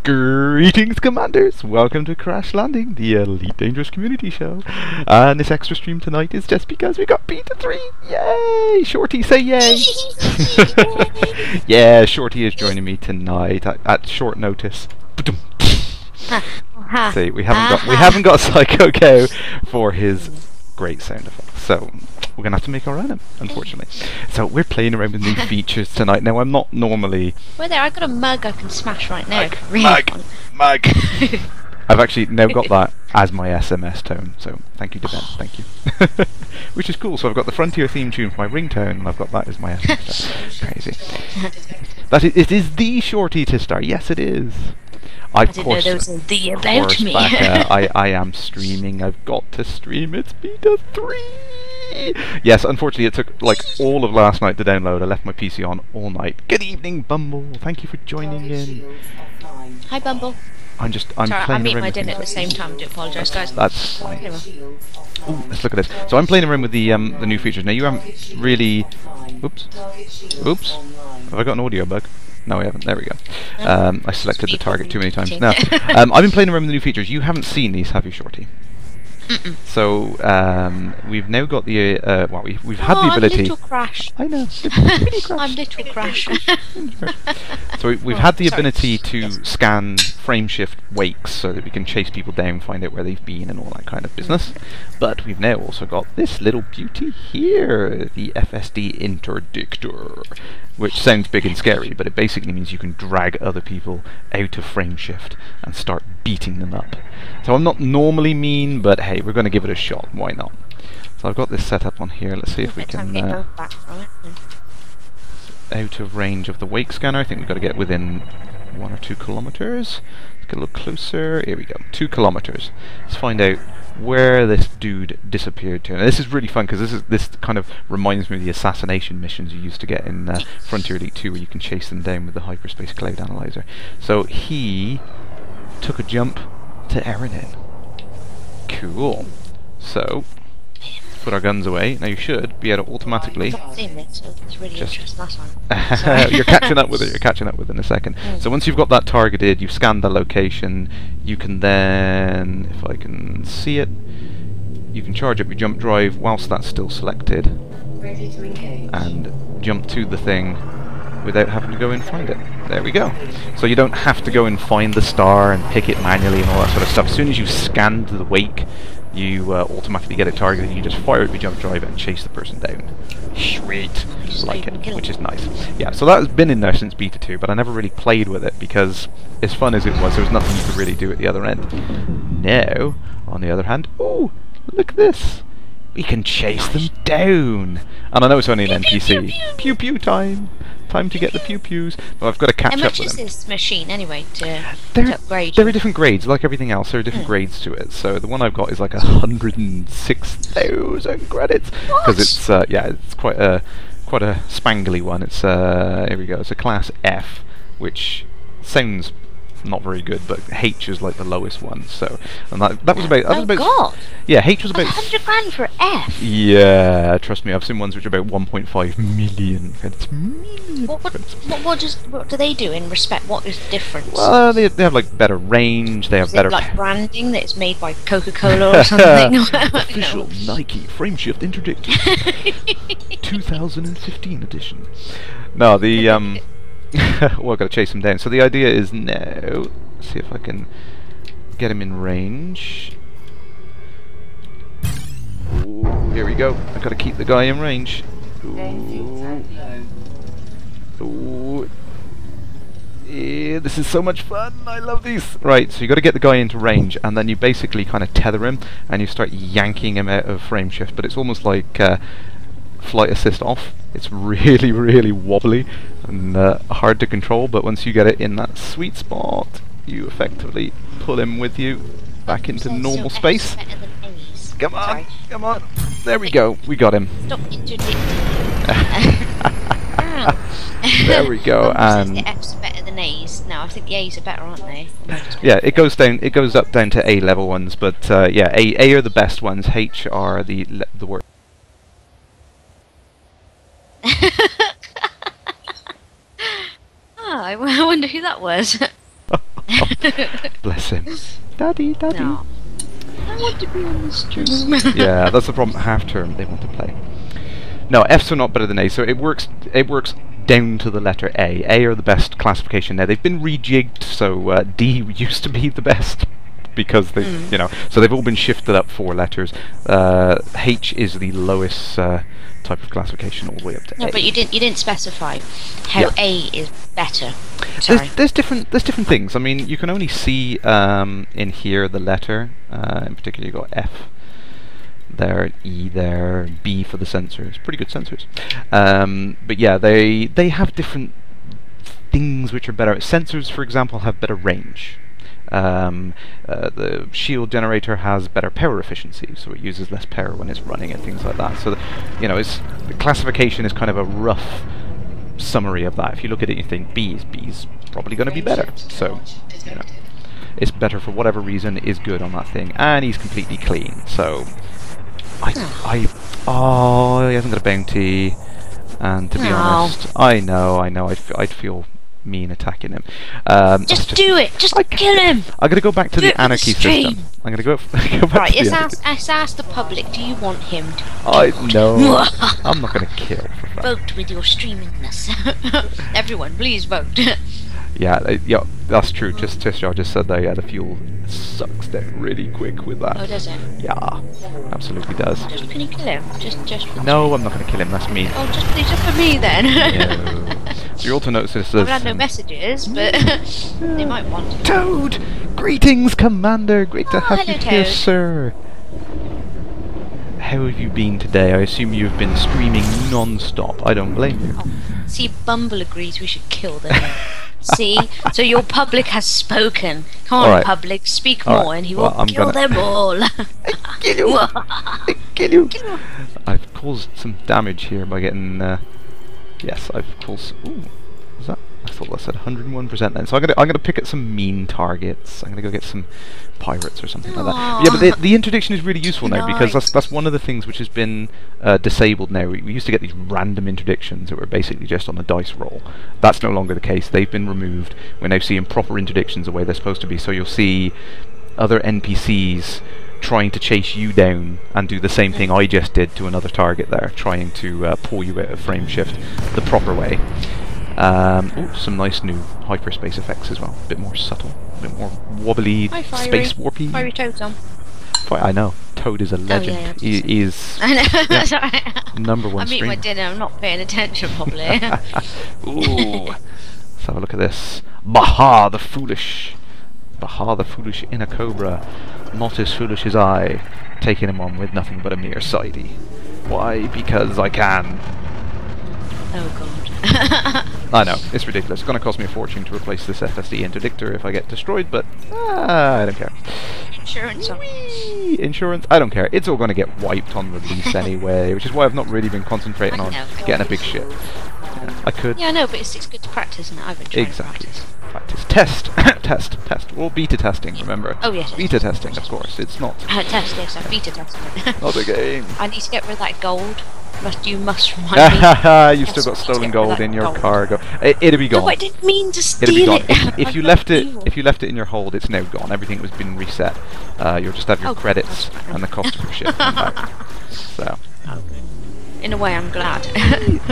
Greetings, Commanders! Welcome to Kerrash Landing, the Elite Dangerous Community Show. And this extra stream tonight is just because we got Beta 3! Yay! Shorty, say yay! Yeah, Shorty is joining me tonight at short notice. See, we haven't got Psycho Cow for his great sound effects, so we're gonna have to make our own, unfortunately. So we're playing around with new features tonight. Now I'm not normally. Well, there, I've got a mug I can smash right now. Mug. I've actually now got that as my SMS tone, so thank you to Ben, thank you. Which is cool. So I've got the Frontier theme tune for my ringtone, and I've got that as my SMS tone. Crazy. It is the Shorty to start. Yes, it is. I didn't know there was a the about me. I am streaming. I've got to stream. It's Beta 3. Yes, unfortunately it took like all of last night to download. I left my PC on all night. Good evening, Bumble. Thank you for joining in. Hi, Bumble. I'm Sorry, I'm eating my dinner at the same time. I do apologise, guys. That's fine. Ooh, let's look at this. So I'm playing around with the new features. Now you haven't really. Oops. Have I got an audio bug? No, we haven't. There we go. I selected the target too many times. Now, I've been playing around with the new features. You haven't seen these, have you, Shorty? So we've now got the well, we've had the ability. Little Crash. I know. Mini Crash. I'm Little Crash. So we've had the ability to scan frame shift wakes so that we can chase people down, find out where they've been, and all that kind of business. But we've now also got this little beauty here, the FSD interdictor, which sounds big and scary, but it basically means you can drag other people out of frame shift and start beating them up. So I'm not normally mean, but hey, we're going to give it a shot. Why not? So I've got this set up on here. Let's see if we can out of range of the wake scanner. I think we've got to get within 1 or 2 kilometers. Let's get a little closer. Here we go. 2 kilometers. Let's find out where this dude disappeared to. Now, this is really fun because this kind of reminds me of the assassination missions you used to get in Frontier Elite 2, where you can chase them down with the hyperspace cloud analyzer. So he took a jump to Erenin. Cool. So put our guns away. Now you should be able to automatically. It's really interesting last time. You're catching up with it. You're catching up with it in a second. So once you've got that targeted, you've scanned the location. You can then, if I can see it, you can charge up your jump drive whilst that's still selected, and jump to the thing without having to go and find it. There we go. So you don't have to go and find the star and pick it manually and all that sort of stuff. As soon as you've scanned the wake, you automatically get it targeted. You just fire up your jump drive and chase the person down. Sweet. Like it, which is nice. Yeah, so that has been in there since Beta 2, but I never really played with it because, as fun as it was, there was nothing you could really do at the other end. Now, on the other hand, ooh, look at this. We can chase them down. And I know it's only an NPC. Pew pew time. Time to get the pew pews. But I've got to catch up with them. How much is this machine anyway to upgrade? There are different grades, like everything else. There are different grades to it. So the one I've got is like 106,000 credits because it's yeah, it's quite a spangly one. It's here we go. It's a class F, which sounds not very good, but H is like the lowest one. So, and that was about. God! Yeah, H was about 100 grand for F. Yeah, trust me, I've seen ones which are about 1.5 million credits. What do they do in respect? What is the difference? Well, they have like better range. They have better like branding that it's made by Coca-Cola or something. Official Nike Frameshift Interdict 2015 edition. No, the well, I've got to chase him down. So the idea is now, see if I can get him in range. Ooh, here we go. I've got to keep the guy in range. Ooh. Yeah, this is so much fun. I love these. Right, so you got to get the guy into range, and then you basically kind of tether him, and you start yanking him out of frame shift. But it's almost like flight assist off. It's really, really wobbly and hard to control, but once you get it in that sweet spot, you effectively pull him with you back into normal space. Come on, come on. There we go. We got him. Stop interdicting. There we go. And the F's are better than A's. No, I think the A's are better, aren't they? Yeah, it goes down. It goes up down to A level ones, but yeah, A are the best ones. H are the worst. I wonder who that was. Bless him. Daddy, daddy. No. I want to be on the stream. Yeah, that's the problem. Half term, they want to play. No, F's are not better than A, so it works. It works down to the letter A. A are the best classification now. They've been rejigged, so D used to be the best because they, you know, so they've all been shifted up 4 letters. H is the lowest type of classification, all the way up to A. No, but you didn't specify how A is better. Sorry. There's different things. I mean, you can only see in here the letter. In particular, you got F there, E there, B for the sensors. Pretty good sensors. But yeah, they have different things which are better. Sensors, for example, have better range. The shield generator has better power efficiency, so it uses less power when it's running and things like that. So, you know, the classification is kind of a rough summary of that. If you look at it, you think B's probably going to be better. So, you know, it's better for whatever reason is good on that thing, and he's completely clean. So, oh, he hasn't got a bounty, and to be honest, I know, I'd feel mean attacking him. Just do it! Just kill him! I'm going to go back to the anarchy system. I'm going to go back right, to the let's ask the public, do you want him to no, I'm not going to kill. Vote with your streamingness. Everyone, please vote. Yeah, that's true. Just said that. Yeah, the fuel sucks down really quick with that. Oh, does it? Yeah, absolutely does. Can you kill him? Just for no, I'm not going to kill him. That's me. Oh, just for me then. No. So you also notice this. I've had no messages, but they might want to. Toad, greetings, Commander. Great to have you here, sir. How have you been today? I assume you've been streaming non-stop. I don't blame you. Oh, see, Bumble agrees we should kill them. See? So your public has spoken. Come on, public, speak more, and he will kill them all. Kill you! Kill you! I've caused some damage here by getting... yes, I've caused... Ooh, was that? I thought that said 101% then. So I'm gonna pick at some mean targets. I'm gonna go get some pirates or something like that. But yeah, but the interdiction is really useful now because that's one of the things which has been disabled now. We used to get these random interdictions that were basically just on a dice roll. That's no longer the case. They've been removed. We're now seeing proper interdictions the way they're supposed to be. So you'll see other NPCs trying to chase you down and do the same thing I just did to another target there, trying to pull you out of frame shift the proper way. Ooh, some nice new hyperspace effects as well. A bit more subtle, a bit more wobbly, space warpy. Fiery Toad's on. I know. Toad is a legend. He is number one. I'm eating my dinner. I'm not paying attention probably. Ooh, let's have a look at this. Baha the foolish. Baha the foolish inner cobra, not as foolish as I, taking him on with nothing but a mere sidey. Why? Because I can. Oh god. I know, it's ridiculous. It's going to cost me a fortune to replace this FSD interdictor if I get destroyed, but I don't care. Insurance on. Insurance? I don't care. It's all going to get wiped on release anyway, which is why I've not really been concentrating on getting a big ship. Yeah, I could. Yeah, I know, but it's good to practice, and I've enjoyed practice. Test! Test. Well, beta testing, remember? Oh, yes. Beta testing, of course. It's not... test, yes, I'm beta testing. Not a game. I need to get rid of that gold. You must remind me. You've still got stolen gold in your cargo. It'll be gone. No, I didn't mean to steal it. If you left it in your hold, it's now gone. Everything was been reset. You'll just have your credits and the cost of your ship come back. So. In a way, I'm glad.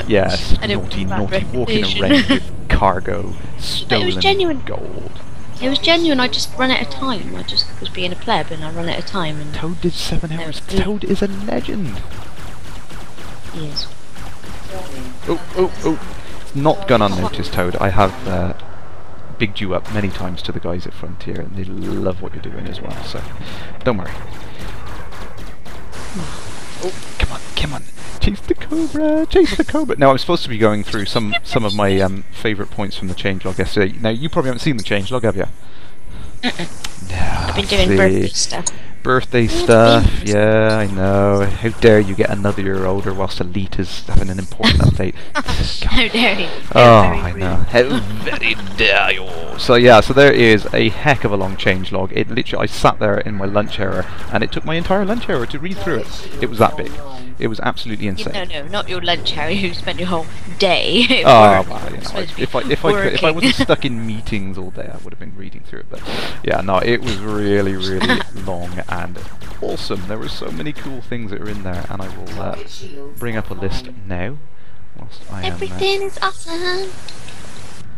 Yes, naughty walking around with cargo, stolen gold. It was genuine. I just ran out of time. I just was being a pleb, and I ran out of time. And Toad did 7 hours. Toad is a legend. He is. Oh. It's not gone unnoticed, Toad. I have bigged you up many times to the guys at Frontier, and they love what you're doing as well, so don't worry. Oh, come on. Chase the cobra! Now, I'm supposed to be going through some of my favourite points from the changelog yesterday. Now, you probably haven't seen the changelog, have you? I've been doing birthday stuff. Birthday stuff, yeah, I know. How dare you get another year older whilst Elite is having an important update. How dare you? Oh, I know. How very dare you. So yeah, so there is a heck of a long changelog. It literally, I sat there in my lunch hour, and it took my entire lunch hour to read through it. It was that big. It was absolutely insane. No, not your lunch hour. You spent your whole day. Oh, well, you know, if I wasn't stuck in meetings all day, I would have been reading through it. But yeah, no, it was really, really long and awesome. There were so many cool things that are in there, and I will bring up a list now. Whilst I am, everything is awesome.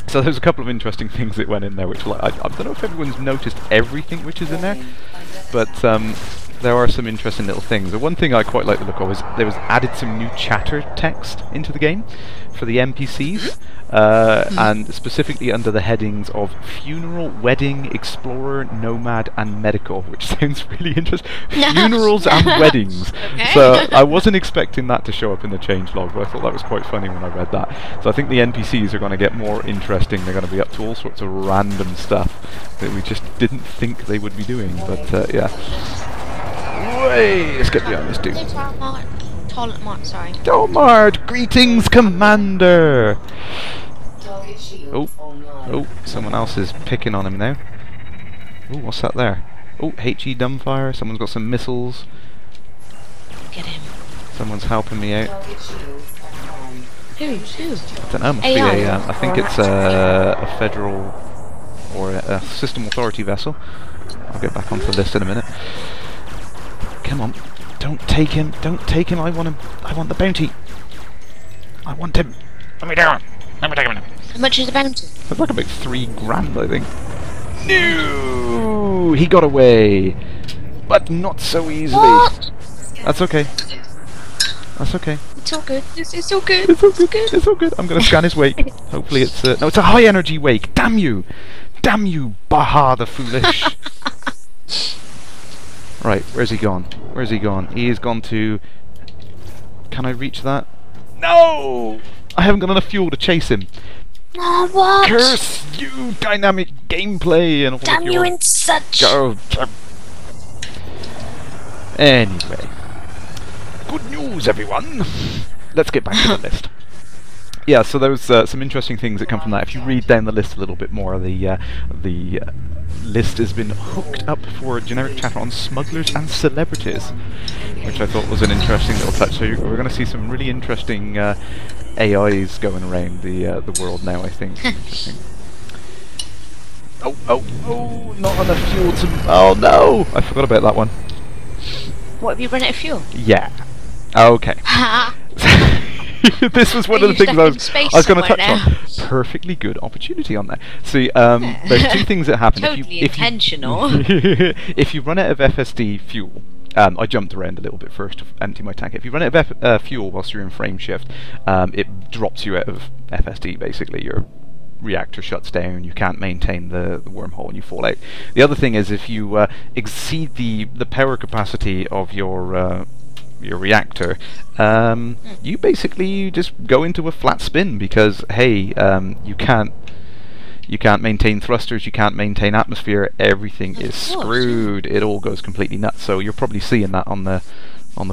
So there's a couple of interesting things that went in there, which I don't know if everyone's noticed everything which is in there, but there are some interesting little things. The one thing I quite like the look of is there was added some new chatter text into the game for the NPCs, and specifically under the headings of funeral, wedding, explorer, nomad, and medical, which sounds really interesting. Funerals and weddings. Okay. So I wasn't expecting that to show up in the changelog, but I thought that was quite funny when I read that. So I think the NPCs are going to get more interesting. They're going to be up to all sorts of random stuff that we just didn't think they would be doing. But yeah. Way! Let's get behind this dude. Sorry. Dolmart! Greetings, Commander! Oh, someone else is picking on him now. Oh, what's that there? Oh, HE dumbfire. Someone's got some missiles. Get him. Someone's helping me out. Who? I don't know. Must be a. I think it's a federal or a system authority vessel. I'll get back onto the list in a minute. Come on. Don't take him. Don't take him. I want him. I want the bounty. I want him. Let me down. Let me take him. How much is the bounty? It's like about $3,000, I think. No! He got away. But not so easily. What? That's okay. That's okay. It's all good. It's all good. It's all good. It's all good. I'm going to scan his wake. Hopefully it's... no, it's a high energy wake. Damn you. Damn you, Baha the Foolish. Right, where's he gone? Where's he gone? He has gone to... Can I reach that? No! I haven't got enough fuel to chase him. Oh, what? Curse you, dynamic gameplay and all. Damn you in such... Anyway. Good news, everyone! Let's get back to the list. Yeah, so there was some interesting things that come from that. If you read down the list a little bit more, the list has been hooked up for generic chatter on smugglers and celebrities, which I thought was an interesting little touch. So we're going to see some really interesting AIs going around the world now, I think. Oh, not enough fuel to... Oh no! I forgot about that one. What, have you run out of fuel? Yeah. Okay. This was one of the things I was going to touch on. Perfectly good opportunity on that. See, there's two things that happen. Totally intentional. If you run out of FSD fuel, I jumped around a little bit first to empty my tank. If you run out of fuel whilst you're in frame shift, it drops you out of FSD, basically. Your reactor shuts down, you can't maintain the wormhole, and you fall out. The other thing is, if you exceed the power capacity of your reactor, you basically just go into a flat spin, because hey, you can't maintain thrusters, you can't maintain atmosphere, everything is screwed. It all goes completely nuts. So you're probably seeing that on the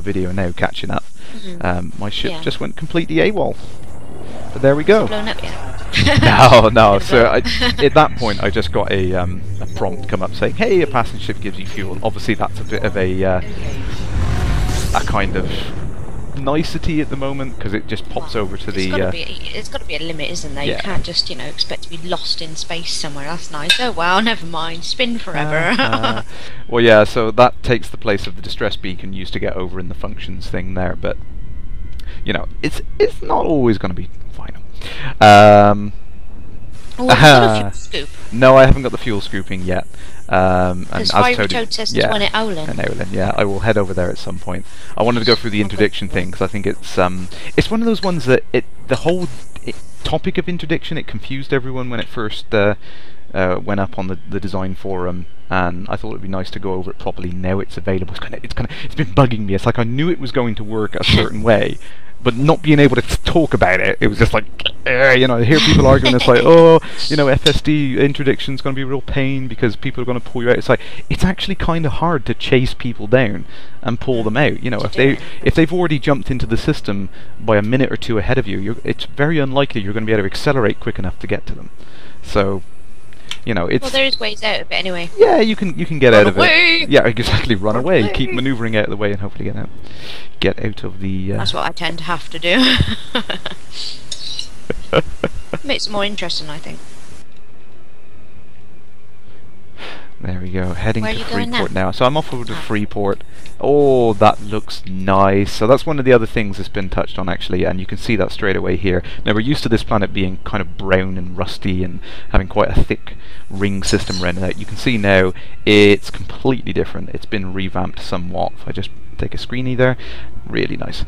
video now, catching up. My ship just went completely AWOL. But there we go. Blown up yet? No. So at that point, I just got a prompt come up saying, "Hey, a passenger ship gives you fuel." Obviously, that's a bit of a kind of nicety at the moment, because it just pops over to the... It's got to be a limit, isn't there? Yeah. You can't just, expect to be lost in space somewhere. That's nice. Oh well, never mind. Spin forever. Well, yeah, so that takes the place of the distress beacon used to get over in the functions thing there, but it's not always going to be final. Have you got a fuel scoop? No, I haven't got the fuel scooping yet. And as Toad says, there's one at Olin. Yeah, I will head over there at some point. I wanted to go through the interdiction thing, because I think it's one of those ones that the whole topic of interdiction, it confused everyone when it first went up on the design forum, and I thought it'd be nice to go over it properly. Now it's available. It's been bugging me. It's like I knew it was going to work a certain way, but not being able to talk about it, it was just like, you know, I hear people arguing. It's like, oh, you know, FSD interdiction's going to be a real pain because people are going to pull you out. It's like, it's actually kind of hard to chase people down and pull them out. You know, if they've already jumped into the system by a minute or two ahead of you, it's very unlikely you're going to be able to accelerate quick enough to get to them. So, you know, it's... Well, there is ways out of it anyway. Yeah, you can get out of it. Yeah, exactly. Run away. Keep manoeuvring out of the way and hopefully get out. Get out of the... That's what I tend to have to do. Makes it more interesting, I think. There we go, heading Where to are you going Freeport now. So I'm off over to Freeport. Oh, that looks nice. So that's one of the other things that's been touched on actually, and you can see that straight away here. Now we're used to this planet being kind of brown and rusty and having quite a thick ring system around it. You can see now it's completely different. It's been revamped somewhat. If I just take a screenie there, really nice.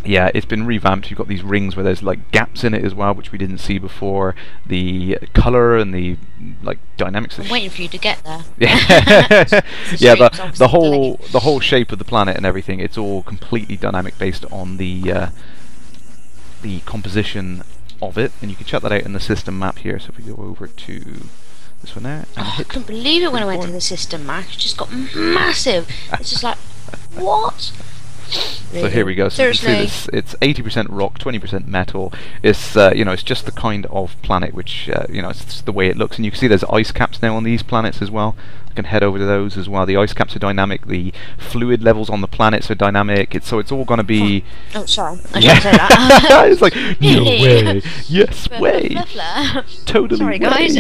Yeah, it's been revamped. You've got these rings where there's like gaps in it as well, which we didn't see before. The colour and the like dynamics. I'm waiting for you to get there. Yeah, yeah. The whole shape of the planet and everything. It's all completely dynamic based on the composition of it, and you can check that out in the system map here. So if we go over to this one there, and I couldn't believe it when I went to the system map. It just got massive. It's just like, what? Really? So here we go. So you can see this, it's 80% rock, 20% metal. It's you know, it's just the kind of planet which you know, it's the way it looks. And you can see there's ice caps now on these planets as well. You can head over to those as well. The ice caps are dynamic. The fluid levels on the planets are dynamic. So it's all going to be. Oh, sorry. I shouldn't say that. It's like, no way. Yes, way. Totally. Sorry, guys.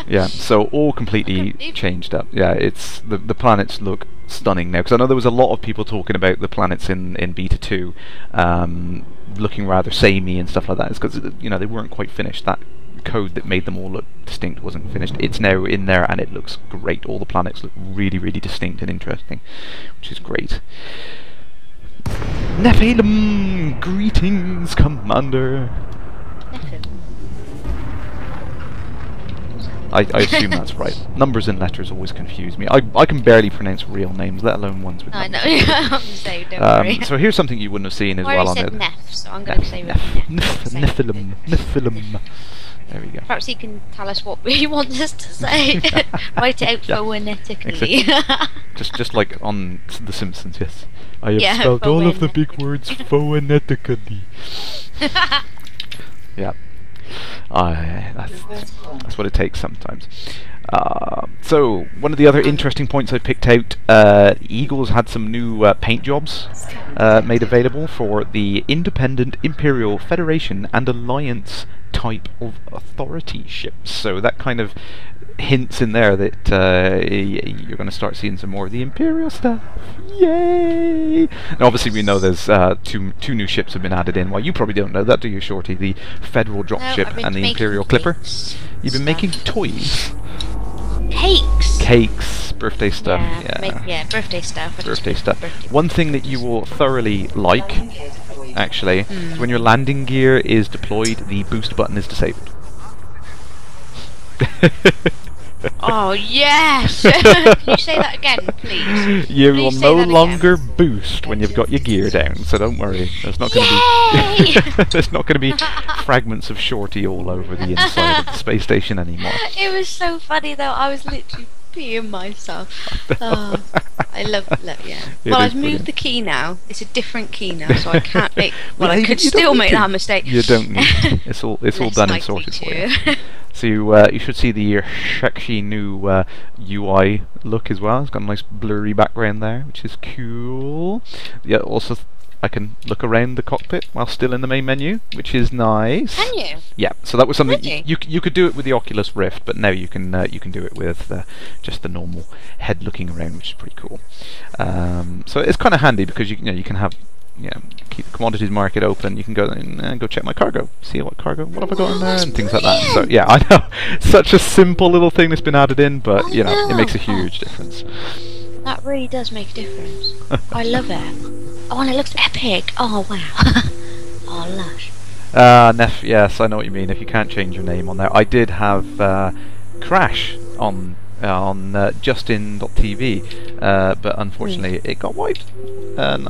Yeah. So all completely changed up. Yeah. It's the planets look stunning now, because I know there was a lot of people talking about the planets in Beta 2 looking rather samey and stuff like that. It's because, you know, they weren't quite finished. That code that made them all look distinct wasn't finished. It's now in there and it looks great. All the planets look really, really distinct and interesting, which is great. Nephilim! Greetings, Commander! Nephilim. I assume that's right. Numbers and letters always confuse me. I can barely pronounce real names, let alone ones with numbers. I know. I'm saying, don't worry. So here's something you wouldn't have seen as well on it. Neph, so I'm going to say Nephilim. Nephilim. There we go. Perhaps he can tell us what he wants us to say. Write it out phonetically. just like on The Simpsons, yes. I have spelled all of the big words phonetically. Yeah. That's what it takes sometimes. So one of the other interesting points I picked out, Eagles had some new paint jobs made available for the Independent, Imperial, Federation and Alliance type of authority ships. So that kind of hints in there that you're going to start seeing some more of the Imperial stuff. Yay! And obviously we know there's two new ships have been added in. Well, you probably don't know that, do you, Shorty? The Federal Dropship and the Imperial Clipper. You've been making toys. Cakes. Birthday stuff. Yeah, birthday stuff. Birthday stuff. One thing that you will thoroughly like, actually, is when your landing gear is deployed, the boost button is disabled. Oh yes! Can you say that again, please? You will no longer boost when you've got your gear down, so don't worry. There's not going to be there's not going to be fragments of Shorty all over the inside of the space station anymore. It was so funny though. I was literally peeing myself. Oh, I love yeah. Well, I've moved the key now. It's a different key now, so I can't make. Well, I could still make that mistake. You don't need to. It's all done and sorted for you. So you should see the sexy new UI look as well. It's got a nice blurry background there, which is cool. Yeah, also I can look around the cockpit while still in the main menu, which is nice. Can you? Yeah. So that was something you could do it with the Oculus Rift, but now you can do it with just the normal head looking around, which is pretty cool. So it's kind of handy because you can have. Keep the commodities market open. You can go and go check my cargo, see what have I got in there, and things like that. So yeah, I know, such a simple little thing that's been added in, but it makes a huge difference. That really does make a difference. I love it. Oh, and it looks epic. Oh wow. Oh lush. Nef, yes, I know what you mean. If you can't change your name on there, I did have Kerrash on Justin.tv, but unfortunately it got wiped, and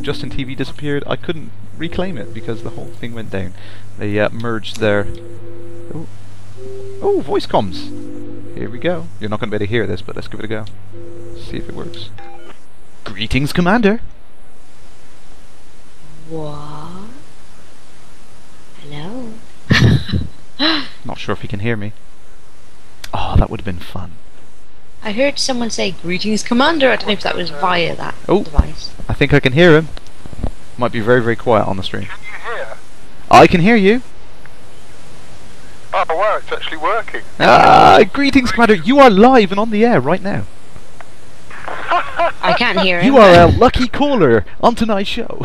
Justin TV disappeared. I couldn't reclaim it because the whole thing went down. They merged their. Oh, voice comms. Here we go. You're not going to be able to hear this, but let's give it a go. See if it works. Greetings, Commander. What? Hello? Not sure if he can hear me. Oh, that would have been fun. I heard someone say, "Greetings, Commander." I don't know if that was via that device. I think I can hear him. Might be very, very quiet on the stream. Can you hear? I can hear you. Oh wow, it's actually working. Greetings, Commander. You are live and on the air right now. I can't hear him. You are a lucky caller on tonight's show.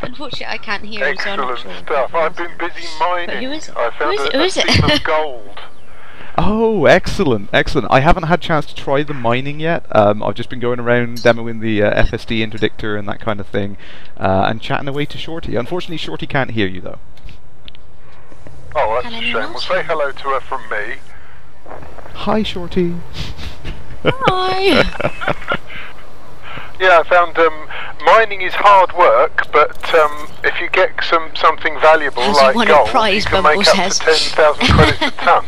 Unfortunately, I can't hear him, so I'm not Excellent sure. stuff. I've been busy mining. But who is it? I found Who is it? a seam of gold. Oh, excellent, excellent. I haven't had a chance to try the mining yet. I've just been going around demoing the FSD interdictor and that kind of thing, and chatting away to Shorty. Unfortunately, Shorty can't hear you, though. Oh, that's a shame. Well, say hello to her from me. Hi, Shorty. Hi. Yeah, I found mining is hard work, but if you get something valuable like gold, you can make up to 10,000 credits a ton.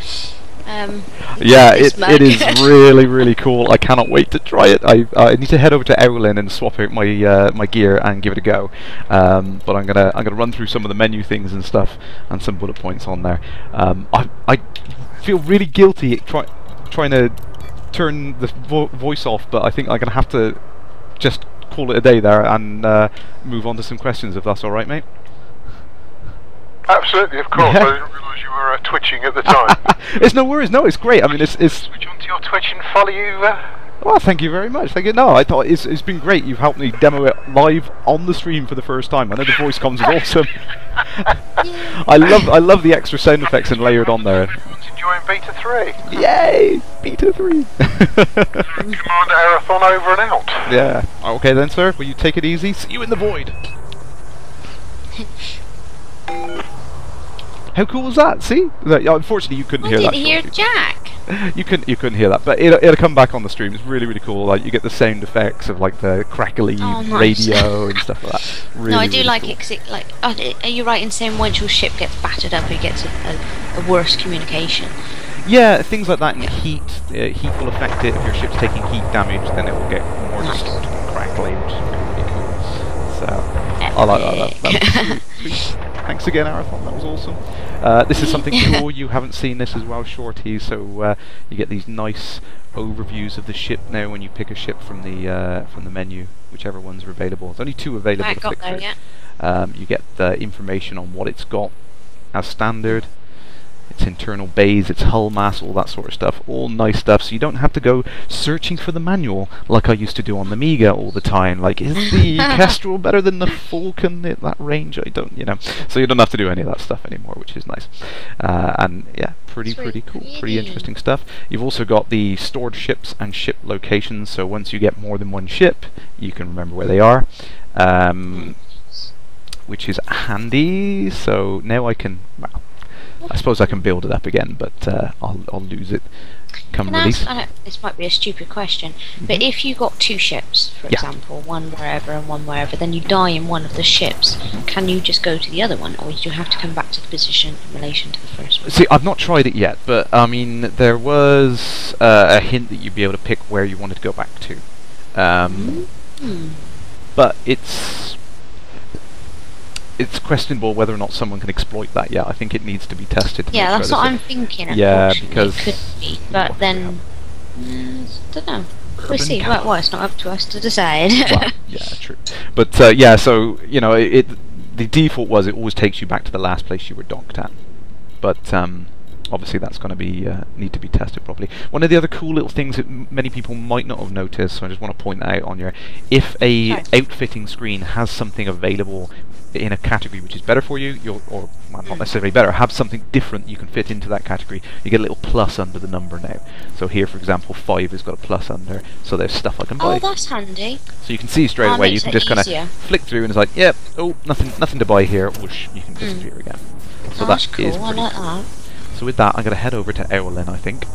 Yeah, it is really, really cool. I cannot wait to try it. I need to head over to Owlin and swap out my my gear and give it a go. But I'm gonna run through some of the menu things and stuff and some bullet points on there. I feel really guilty trying to turn the voice off, but I think I'm gonna have to just call it a day there and move on to some questions if that's all right, mate. Absolutely, of course. Yeah. I didn't realise you were twitching at the time. It's no worries. No, it's great. I mean, it's switch onto your Twitch and follow you. Well, thank you very much. Thank you. No, I thought it's been great. You've helped me demo it live on the stream for the first time. I know the voice comms is awesome. I love the extra sound effects and layered on there. Enjoying Beta 3. Yay! Beta 3. Commander Arathon over and out. Yeah. Okay then, sir. Will you take it easy? See you in the void. How cool was that? See? Unfortunately, you couldn't hear that. I didn't hear Jack. You couldn't hear that, but it'll come back on the stream. It's really, really cool. Like, you get the sound effects of like the crackly radio and stuff like that. Really, no, I do really like cool. it because are you right in saying once your ship gets battered up, it gets a worse communication? Yeah, things like that. And heat will affect it. If your ship's taking heat damage, then it will get more distorted and crackly, which is really, really cool. So I like that. That was sweet. Thanks again, Arathon. That was awesome. This is something cool. You haven't seen this as well, Shorty. So you get these nice overviews of the ship now when you pick a ship from the menu, whichever ones are available. There's only 2 available to pick through. You get the information on what it's got as standard, its internal bays, its hull mass, all that sort of stuff. All nice stuff, so you don't have to go searching for the manual like I used to do on the Amiga all the time. Like, is the Kestrel better than the Falcon at that range? I don't, So you don't have to do any of that stuff anymore, which is nice. And yeah, pretty cool, pretty interesting stuff. You've also got the stored ships and ship locations, so once you get more than one ship, you can remember where they are. Which is handy, so now I can, well, I suppose I can build it up again, but I'll lose it come release. This might be a stupid question, but if you got 2 ships, for example, one wherever and one wherever, then you die in one of the ships, can you just go to the other one, or do you have to come back to the position in relation to the first one? See, I've not tried it yet, but I mean, there was a hint that you'd be able to pick where you wanted to go back to. But it's questionable whether or not someone can exploit that yet. I think it needs to be tested. Yeah, that's what I'm thinking. Yeah, because it could be, but then I don't know. We'll see. Well, it's not up to us to decide. Well, yeah, true. But yeah, so the default was it always takes you back to the last place you were docked at. But obviously that's going to be need to be tested properly. One of the other cool little things that many people might not have noticed, so I just want to point that out on your, if a outfitting screen has something available in a category which is better for you, or well, not necessarily better, have something different you can fit into that category, you get a little plus under the number now. So here, for example, 5 has got a plus under, so there's stuff I can buy. Oh, that's handy. So you can see straight away, you can just kind of flick through and it's like, yep, oh, nothing to buy here, whoosh, you can disappear again. So that's that cool. is I like cool. that. So with that, I'm going to head over to Owlin, I think.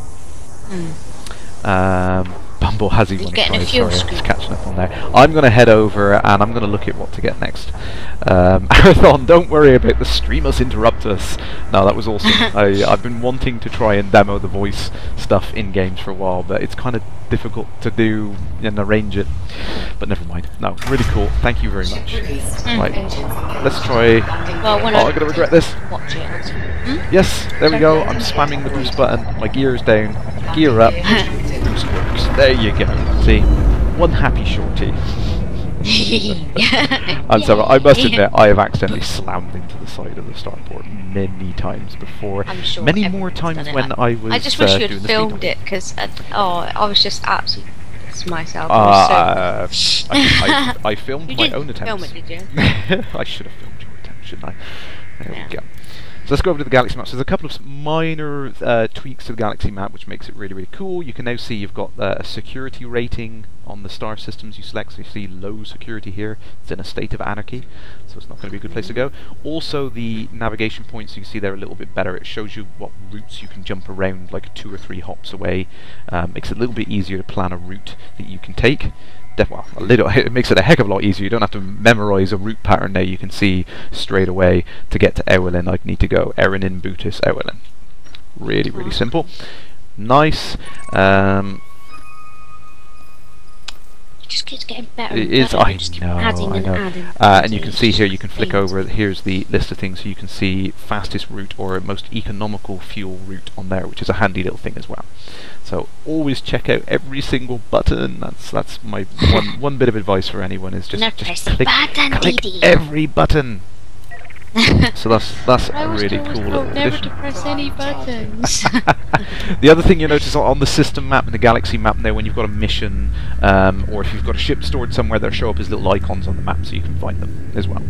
Bumble has he one tries, sorry, I was catching up on there. I'm going to head over and I'm going to look at what to get next. Arathon, don't worry about the streamers interrupt us. No, that was awesome. I've been wanting to try and demo the voice stuff in games for a while, but it's kind of difficult to do and arrange it. But never mind. No, really cool. Thank you very much. Right, let's try. Well, I'm going to regret this. Watch it. Yes, there we go. I'm spamming the boost button. My gear's down. Gear up. Boost works. There you go. See, one happy Shorty. I'm sorry, I must admit, I have accidentally slammed into the side of the starboard many times before. I'm sure many more times when I was. I just wish you had filmed it, because I was just absolutely myself. I filmed my own attempts. Film it, did you? I should have filmed your attempt, shouldn't I? There we go. So let's go over to the Galaxy map. So there's a couple of minor tweaks to the Galaxy map which makes it really, really cool. You can now see you've got a security rating on the star systems you select. So you see low security here. It's in a state of anarchy, so it's not going to be a good place to go. Also, the navigation points you can see they're a little bit better. It shows you what routes you can jump around, like 2 or 3 hops away. Makes it a little bit easier to plan a route that you can take. Well, it makes it a heck of a lot easier. You don't have to memorize a route pattern now. You can see straight away to get to Owlin I need to go Erenin, Bootis, Owlin. Really, really simple. Nice. Just keeps getting better. It is, I know. Adding. And you can see here, you can flick over, here's the list of things, so you can see fastest route or most economical fuel route on there, which is a handy little thing as well. So always check out every single button. That's my one bit of advice for anyone, is just click every button. So that's a really cool little never addition. to press any buttons. The other thing you notice on the system map and the Galaxy map now, when you've got a mission, or if you've got a ship stored somewhere, they'll show up as little icons on the map so you can find them as well.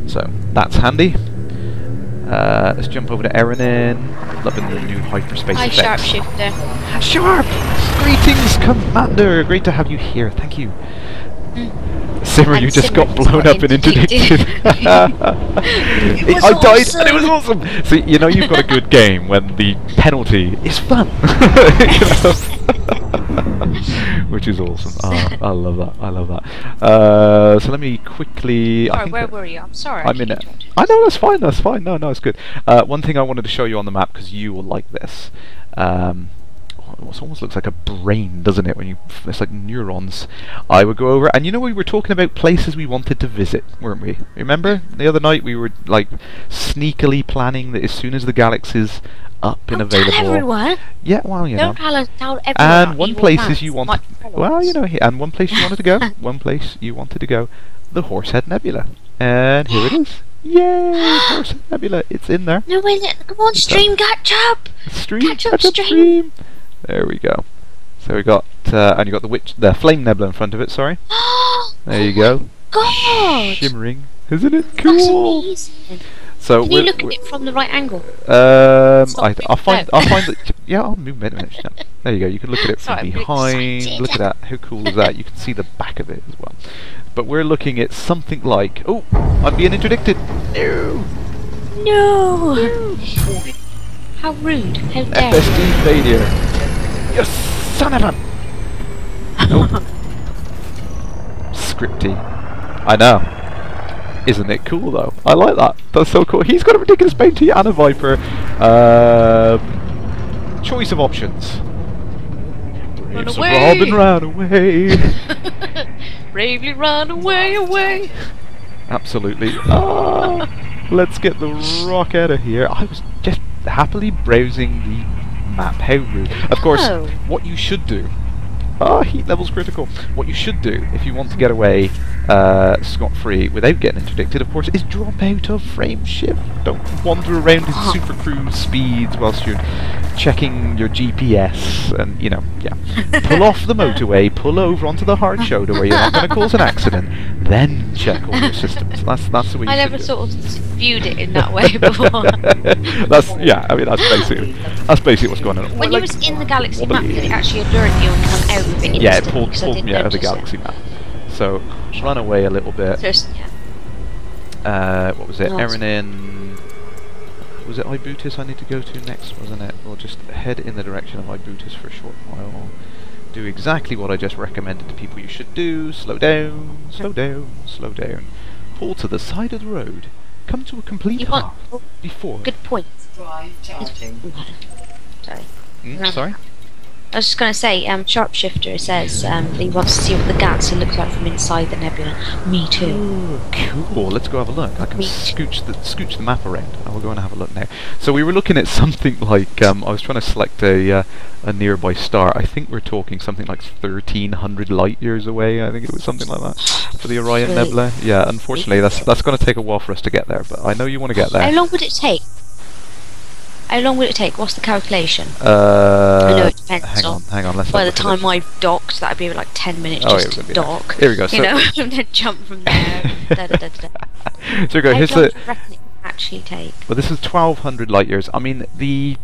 So that's handy. Let's jump over to Erenin. Loving the new hyperspace effects. Hi, Sharpshifter. Sharp! Greetings, Commander! Great to have you here, thank you. Simmer, you just got blown up in interdiction. I died and it was awesome! See, you know you've got a good game when the penalty is fun. Which is awesome. I love that. I love that. So let me quickly... Sorry, where were you? I'm sorry. I'm in it. I know, that's fine, that's fine. No, it's good. One thing I wanted to show you on the map, because you will like this. It almost looks like a brain, doesn't it? When you, it's like neurons. I would go over, and you know we were talking about places we wanted to visit, weren't we? Remember the other night we were like sneakily planning that as soon as the galaxy's up and available. Tell everyone. Yeah, well, you know. Tell everyone. And one place you wanted. Well, you know, and one place you wanted to go. One place you wanted to go. The Horsehead Nebula, and here it is. Yay! Horsehead Nebula. It's in there. No way! Come on, stream, catch up. Catch up, stream. There we go. So we got, and you got the Flame Nebula in front of it. Sorry. There you go. God! Shimmering, isn't it cool? That's amazing. So can you look at it from the right angle? I'll find that. Yeah, I'll move it. There you go. You can look at it from behind. Look at that. How cool is that? You can see the back of it as well. But we're looking at something like. Oh, I'm being interdicted. No. How rude! How dare you! FSD failure. You son of a. Nope. Scripty. I know. Isn't it cool though? I like that. That's so cool. He's got a ridiculous bounty and a Viper. Choice of options. Run away! Robin ran away. Bravely run away. Absolutely. Let's get the rock out of here. I was just happily browsing the map. How rude. Of course, what you should do... heat level's critical. What you should do, if you want to get away scot-free without getting interdicted, of course, is drop out of frame shift. Don't wander around in super cruise speeds whilst you're checking your GPS, and you know, yeah. Pull off the motorway, pull over onto the hard shoulder where you're not going to cause an accident, then check all your systems. That's the way. I never sort of viewed it in that way before. That's I mean, that's basically what's going on. When you was in the galaxy map, did it actually alert you and come out of it? Yeah, it pulled me out of the galaxy map. So run away a little bit. Just, what was it? Erenin. Was it Ibutis I need to go to next, wasn't it? Or just head in the direction of Ibutis for a short while. Do exactly what I just recommended to people you should do. Slow down, slow down, slow down. Pull to the side of the road. Come to a complete half before. Good point. Drive charging. Sorry. Sorry? I was just going to say, Sharpshifter says he wants to see what the galaxy looks like from inside the nebula. Me too. Ooh, cool. Let's go have a look. I can scooch the map around. I will go and have a look now. So we were looking at something like I was trying to select a nearby star. I think we're talking something like 1,300 light years away. I think it was something like that for the Orion Nebula. Yeah. Unfortunately, that's going to take a while for us to get there. But I know you want to get there. How long would it take? How long would it take? What's the calculation? I know it depends. Hang on. Let's by the time I've docked, that'd be like 10 minutes just to dock. Here we go. You know, and then jump from there. So go. Here's How long do you reckon it would actually take? Well, this is 1,200 light years. I mean, the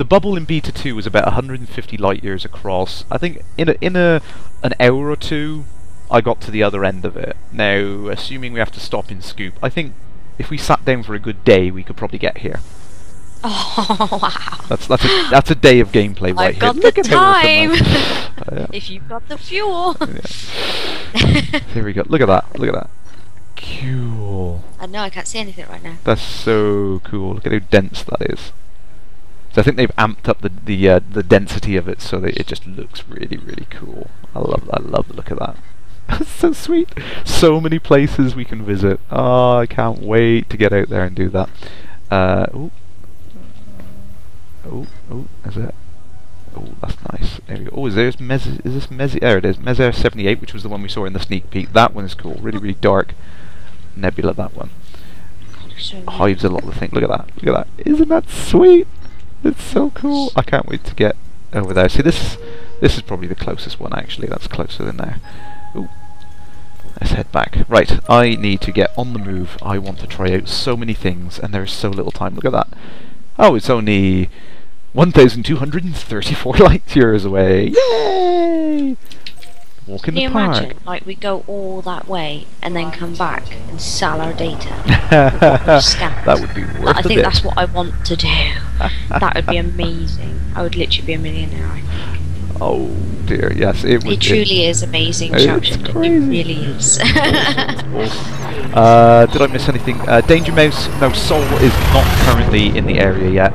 bubble in Beta 2 was about 150 light years across. I think in an hour or two, I got to the other end of it. Now, assuming we have to stop in Scoop, I think if we sat down for a good day, we could probably get here. Oh wow! That's a day of gameplay right here. I've got the time. If you've got the fuel. Here we go. Look at that. Look at that. Cool. I know I can't see anything right now. That's so cool. Look at how dense that is. So I think they've amped up the density of it so that it just looks really, really cool. I love the look of that. That's so sweet. So many places we can visit. Oh, I can't wait to get out there and do that. Is it? Oh, that's nice. There we go. Oh, is this Mezi? There it is. Mezer 78, which was the one we saw in the sneak peek. That one is cool. Really, really dark nebula. That one hides a lot of the things. Look at that. Look at that. Isn't that sweet? It's so cool. I can't wait to get over there. See, this is probably the closest one actually. That's closer than there. Ooh. Let's head back. Right, I need to get on the move. I want to try out so many things, and there is so little time. Look at that. Oh, it's only 1,234 light years away. Yay! Walk in the park. Can you imagine, like, we go all that way and then come back and sell our data? That would be worth it. I think that's what I want to do. That would be amazing. I would literally be a millionaire, I think. Oh dear, yes, it would. It truly is amazing, Sharpshifter. It really is. Did I miss anything? Danger Mouse, no, Sol is not currently in the area yet.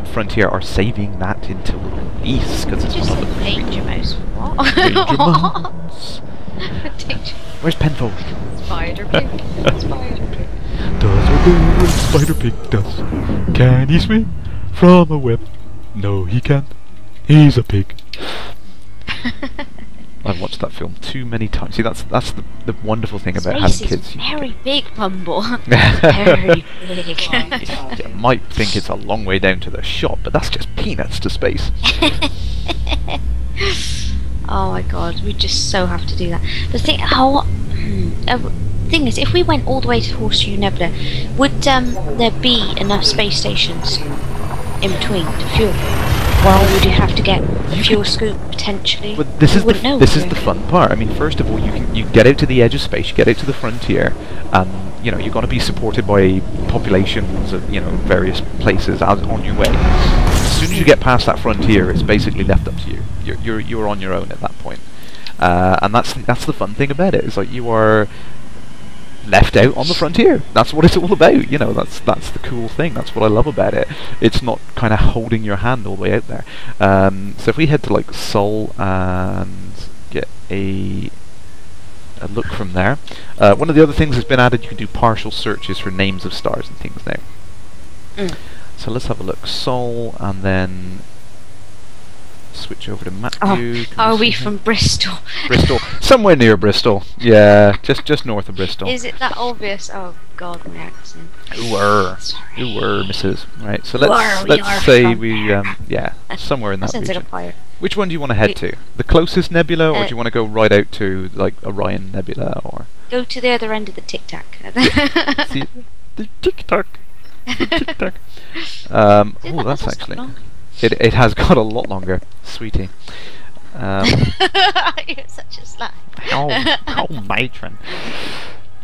Frontier are saving that until the release because it's not the Danger Mouse. What? Danger Mouse. Where's Penfold? Spider Pig. Spider Pig. Does or do Spider Pig does? Can he swing from a web? No, he can't. He's a pig. I've watched that film too many times. See, that's the wonderful thing about having kids. Very big, Bumble. Very big. You might think it's a long way down to the shop, but that's just peanuts to space. Oh my god, we just so have to do that. The thing is, if we went all the way to Horseshoe Nebula, would there be enough space stations in between to fuel? Well, would you have to get fuel scoop potentially? But this is the fun part. I mean, first of all, you get out to the edge of space, you get out to the frontier, and you're going to be supported by populations of various places on your way. As soon as you get past that frontier, it's basically left up to you. You're on your own at that point, and that's the fun thing about it. It's like you are left out on the frontier. That's what it's all about. That's the cool thing. That's what I love about it. It's not kind of holding your hand all the way out there. So if we head to like Sol and get a look from there, one of the other things that's been added, you can do partial searches for names of stars and things now. So let's have a look. Sol, and then switch over to map view. Are we from Bristol? Bristol, somewhere near Bristol. Yeah, just north of Bristol. Is it that obvious? Oh God, my accent. Ooh, Mrs. Right, so let's say we yeah, somewhere in that region. Which one do you want to head to? The closest nebula, or do you want to go right out to like Orion Nebula, or go to the other end of the tic tac? See, the tic tac. Tic tac. Oh, that's actually it has got a lot longer, sweetie. You're such a slag. Oh, matron.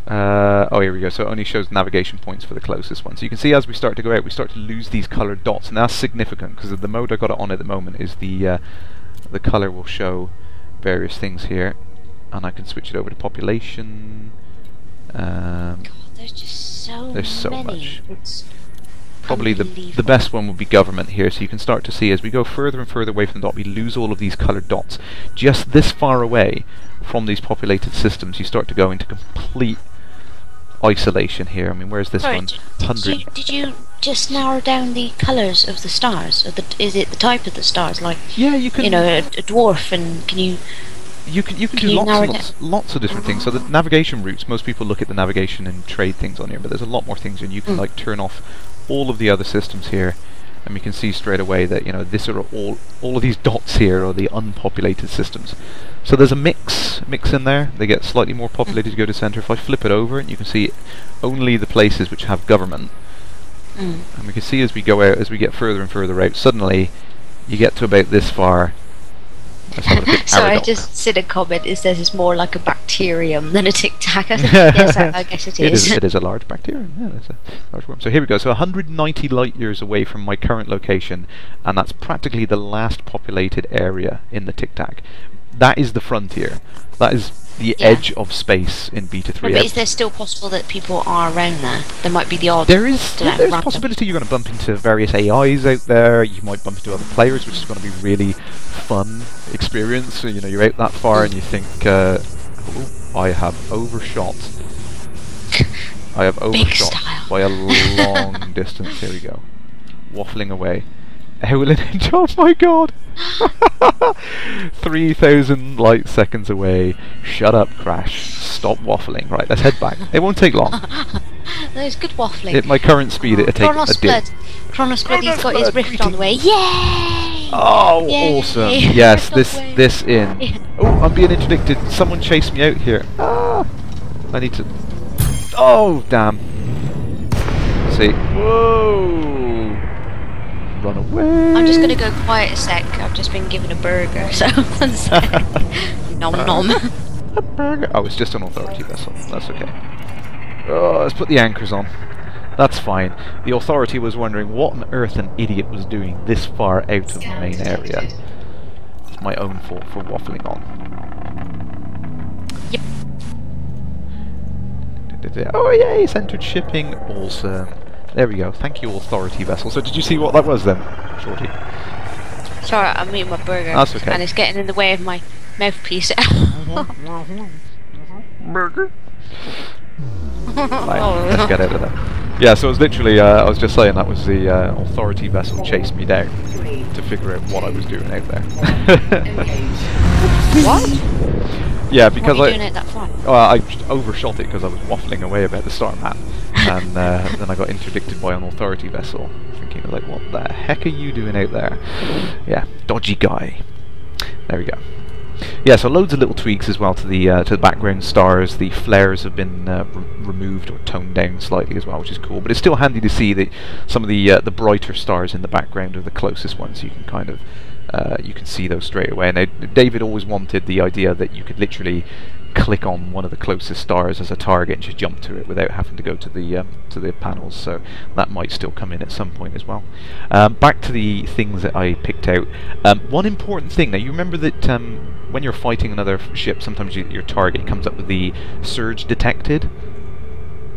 Oh, here we go. So it only shows navigation points for the closest one. So you can see as we start to go out, we start to lose these coloured dots, and that's significant because the mode I got it on at the moment is the colour will show various things here, and I can switch it over to population. God, there's just so many. Much. It's probably the best one would be government here, so you can start to see as we go further and further away from the dot, we lose all of these coloured dots. Just this far away from these populated systems, you start to go into complete isolation here. I mean, where's this one? Did you just narrow down the colours of the stars? Is it the type of the stars? Like, yeah, you can. You know, a dwarf, and can you? You can do lots of different things. So the navigation routes, most people look at the navigation and trade things on here, but there's a lot more things, and you can like turn off all of the other systems here, and we can see straight away that, you know, this are all of these dots here are the unpopulated systems. So there's a mix in there. They get slightly more populated to go to center. If I flip it over, and you can see only the places which have government, and we can see as we go out, as we get further and further out, suddenly you get to about this far. Sorry, I just said a comment. It says it's more like a bacterium than a tic tac. Yes, I guess it is. It is a large bacterium. Yeah, that's a large worm. So here we go. So 190 light years away from my current location, and that's practically the last populated area in the tic tac. That is the frontier. That is the edge of space in Beta 3. But is there still possible that people are around there? There might be the odd. There's a possibility you're going to bump into various AIs out there. You might bump into other players, which is going to be really fun experience. So, you know, you're out that far and you think, oh, I have overshot. I have overshot by a long distance. Here we go, waffling away. Inch, oh my god! 3,000 light seconds away. Shut up, Crash. Stop waffling. Right, let's head back. It won't take long. There's good waffling. At my current speed, it'll take a dip. Kronos Blood, he's got his rift on the way. Yay! Oh, yay! Awesome. Yes, this in. Oh, I'm being interdicted. Someone chased me out here. Ah! I need to... Oh, damn. See. Whoa! Run away. I'm just gonna go quiet a sec. I've just been given a burger, so one sec. Nom nom. A burger? Oh, it's just an authority vessel. That's okay. Oh, let's put the anchors on. That's fine. The authority was wondering what on earth an idiot was doing this far out of the main area. It's my own fault for waffling on. Yep. Oh yay! Centered shipping. Awesome. There we go. Thank you, authority vessel. So did you see what that was then, Shorty? Sorry, I'm eating my burger. That's okay. And it's getting in the way of my mouthpiece. Burger. Right, let's get out of there. Yeah, so it was literally, I was just saying that was the authority vessel chased me down to figure out what I was doing out there. What? Yeah, because what are you doing out that far? I just overshot it because I was waffling away about the star map, and then I got interdicted by an authority vessel, thinking like, what the heck are you doing out there? Yeah, dodgy guy. There we go. Yeah, so loads of little tweaks as well to the background stars. The flares have been removed or toned down slightly as well, which is cool. But it's still handy to see that some of the brighter stars in the background are the closest ones. You can kind of you can see those straight away. And David always wanted the idea that you could literally click on one of the closest stars as a target and just jump to it without having to go to the panels. So that might still come in at some point as well. Back to the things that I picked out. One important thing. Now you remember that when you're fighting another ship, sometimes your target comes up with the surge detected.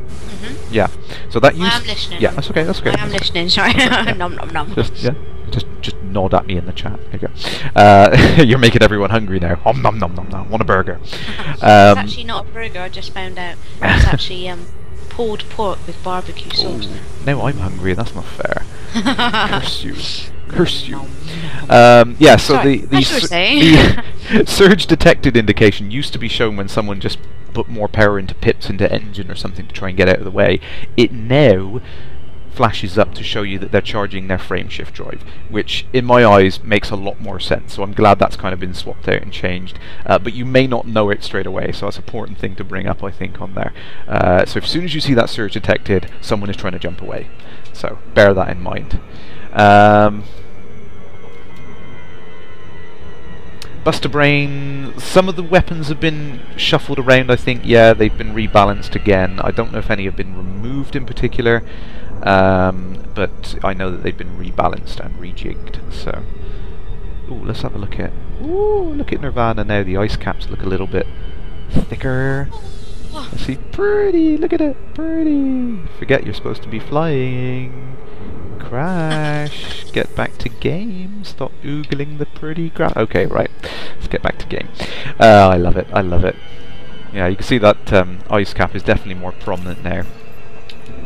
Mm-hmm. Yeah. So that I am listening. Yeah, that's okay. That's okay. I am listening. Sorry. Nom nom nom. Just nod at me in the chat. There you go. You're making everyone hungry now. Nom nom nom nom nom. Want a burger? It's actually not a burger. I just found out. It's actually pulled pork with barbecue sauce. Now I'm hungry. That's not fair. Curse you. Curse you. Yeah. So sorry, the surge detected indication used to be shown when someone just put more power into pips into engine or something to try and get out of the way, it now flashes up to show you that they're charging their frame shift drive, which in my eyes makes a lot more sense. So I'm glad that's kind of been swapped out and changed, but you may not know it straight away, so that's an important thing to bring up, I think, on there. So as soon as you see that surge detected, someone is trying to jump away, so bear that in mind. Buster Brain, some of the weapons have been shuffled around, I think. Yeah, they've been rebalanced again. I don't know if any have been removed in particular, but I know that they've been rebalanced and rejigged. So, ooh, let's have a look at. Ooh, look at Nirvana now. The ice caps look a little bit thicker. Let's see, pretty. Look at it, pretty. Forget you're supposed to be flying. Crash, get back to game. Stop oogling the pretty grass. Okay, right. Let's get back to game. I love it. I love it. Yeah, you can see that ice cap is definitely more prominent now.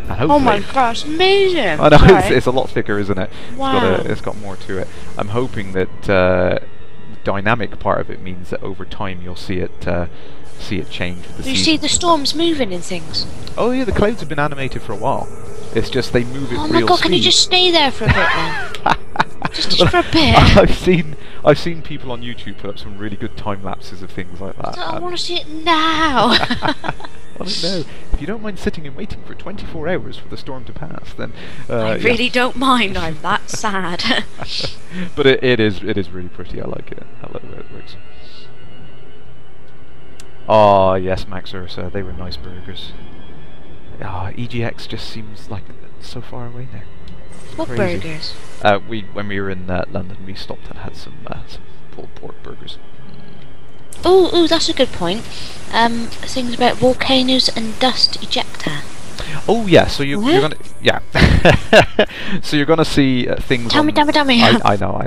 And oh my gosh, amazing! I know, it's a lot thicker, isn't it? Wow. It's got more to it. I'm hoping that the dynamic part of it means that over time you'll see it change with the You see the storms moving and things. Oh yeah, the clouds have been animated for a while. It's just they move at real speed. Oh my god, can you just stay there for a bit then? just for a bit. I've seen people on YouTube put up some really good time lapses of things like that. I want to see it now. I don't know. If you don't mind sitting and waiting for 24 hours for the storm to pass, then I really don't mind. I'm that sad. But it is really pretty. I like it. I love the way it works. Oh yes, Max Ursa. They were nice burgers. EGX just seems like so far away now. What Crazy. burgers? When we were in London, we stopped and had some pulled pork burgers. Oh, that's a good point. Things about volcanoes and dust ejector. Oh yeah, so you're gonna so you're gonna see things. Tell me. I know.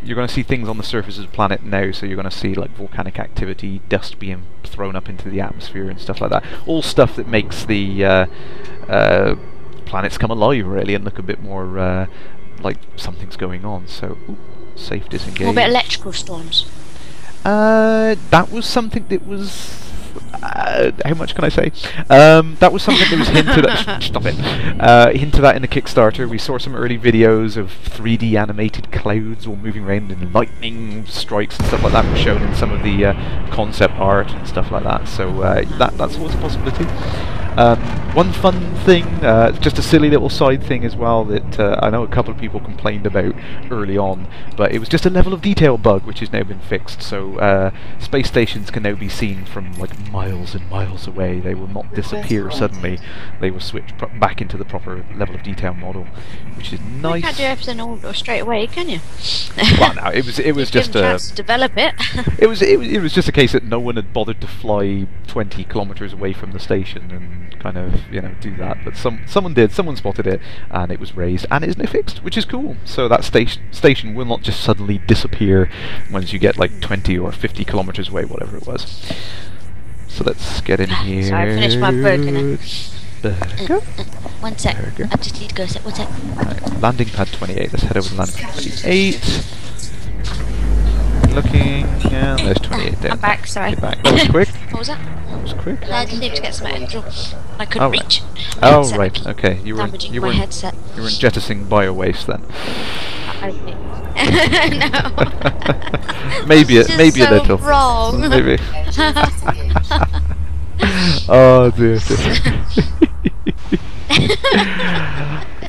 You're gonna see things on the surface of the planet now. So you're gonna see like volcanic activity, dust being thrown up into the atmosphere and stuff like that. All stuff that makes the planets come alive really and look a bit more like something's going on. So safe disengage. What about electrical storms? That was something that was. How much can I say? That was something that was hinted at. Stop it. Hinted at in the Kickstarter. We saw some early videos of 3D animated clouds all moving around and lightning strikes and stuff like that were shown in some of the concept art and stuff like that. So that's always a possibility. One fun thing, just a silly little side thing as well that I know a couple of people complained about early on, but it was just a level of detail bug which has now been fixed. So space stations can now be seen from like miles and miles away. They will not disappear suddenly. They will switch back into the proper level of detail model, which is nice. You can't do everything all straight away, can you? Well, no, it was just a chance to develop it. it was just a case that no one had bothered to fly 20 kilometers away from the station and kind of do that, but someone did. Someone spotted it, and it was raised, and it is now fixed, which is cool. So that station will not just suddenly disappear once you get like 20 or 50 kilometers away, whatever it was. So let's get in here. So I finished my burger now. Burger. One sec. Burger. I just need to go. One sec. Right, landing pad 28. Let's head over to landing pad 28. Looking, and there's 28 there. I'm back. Sorry. Get back. That was quick. What was that? That was quick. I just need to get some angel. I couldn't reach. Oh right. Okay. You weren't headset. You weren't jettisoning bio waste then. No. maybe a little. Wrong. Maybe. Oh dear.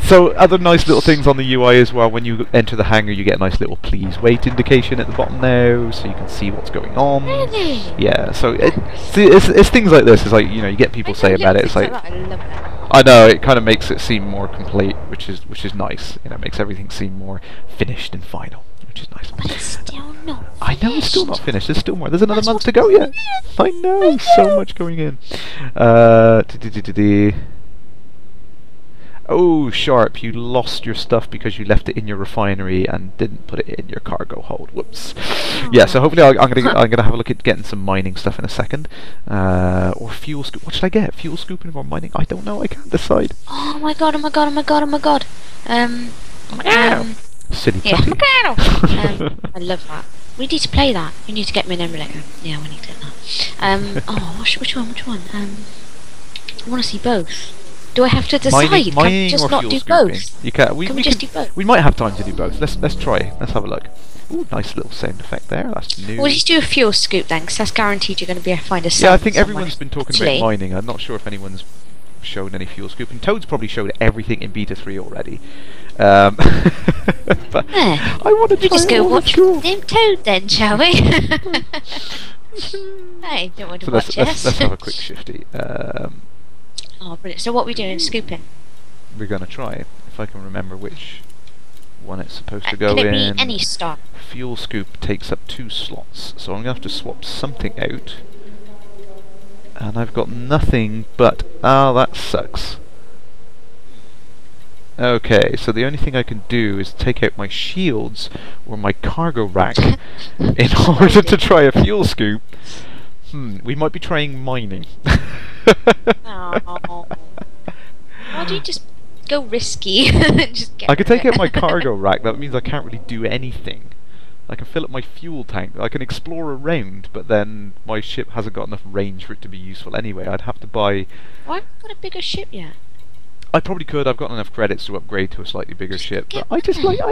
So other nice little things on the UI as well. When you enter the hangar, you get a nice little please wait indication at the bottom now, so you can see what's going on. Really? Yeah. So it's things like this. It's like you get people say about it. It's like I love it. I know it kind of makes it seem more complete, which is nice. It makes everything seem more finished and final, which is nice. But it's still not. I know it's still not finished. There's still more. There's another month to go yet. I know, so much going in. Oh, Sharp, you lost your stuff because you left it in your refinery and didn't put it in your cargo hold. Whoops. Yeah, so hopefully I'm gonna have a look at getting some mining stuff in a second, or fuel scoop. What should I get? Fuel scooping or mining? I don't know. I can't decide. Oh my god! Silly. Yeah, I love that. We need to play that. We need to get me an emulator. Yeah, we need to get that. Which one? I want to see both. Do I have to decide? Mining can we just or not fuel do scooping? both? You can. Can we just do both? We might have time to do both. Let's try. Let's have a look. Ooh, nice little sound effect there. That's new. We'll just do a fuel scoop then, because that's guaranteed you're going to be able to find a sun. Yeah, I think somewhere. everyone's been talking about mining. I'm not sure if anyone's shown any fuel scooping. Toad's probably showed everything in beta 3 already. But yeah. I want to try. We just go watch Toad then, shall we? Hey, don't want to watch us. Let's have a quick shifty. Oh, brilliant. So what are we doing? Scooping? We're going to try, if I can remember which one it's supposed to go can it in. Be any star? Fuel scoop takes up 2 slots, so I'm going to have to swap something out. And I've got nothing but... Ah, that sucks. Okay, so the only thing I can do is take out my shields or my cargo rack in order to try a fuel scoop. We might be trying mining. Oh. Why do you just go risky and just get I could take out my cargo rack, that means I can't really do anything. I can fill up my fuel tank, I can explore around, but then my ship hasn't got enough range for it to be useful anyway. I'd have to buy... Why haven't you got a bigger ship yet? I probably could, I've got enough credits to upgrade to a slightly bigger ship, but I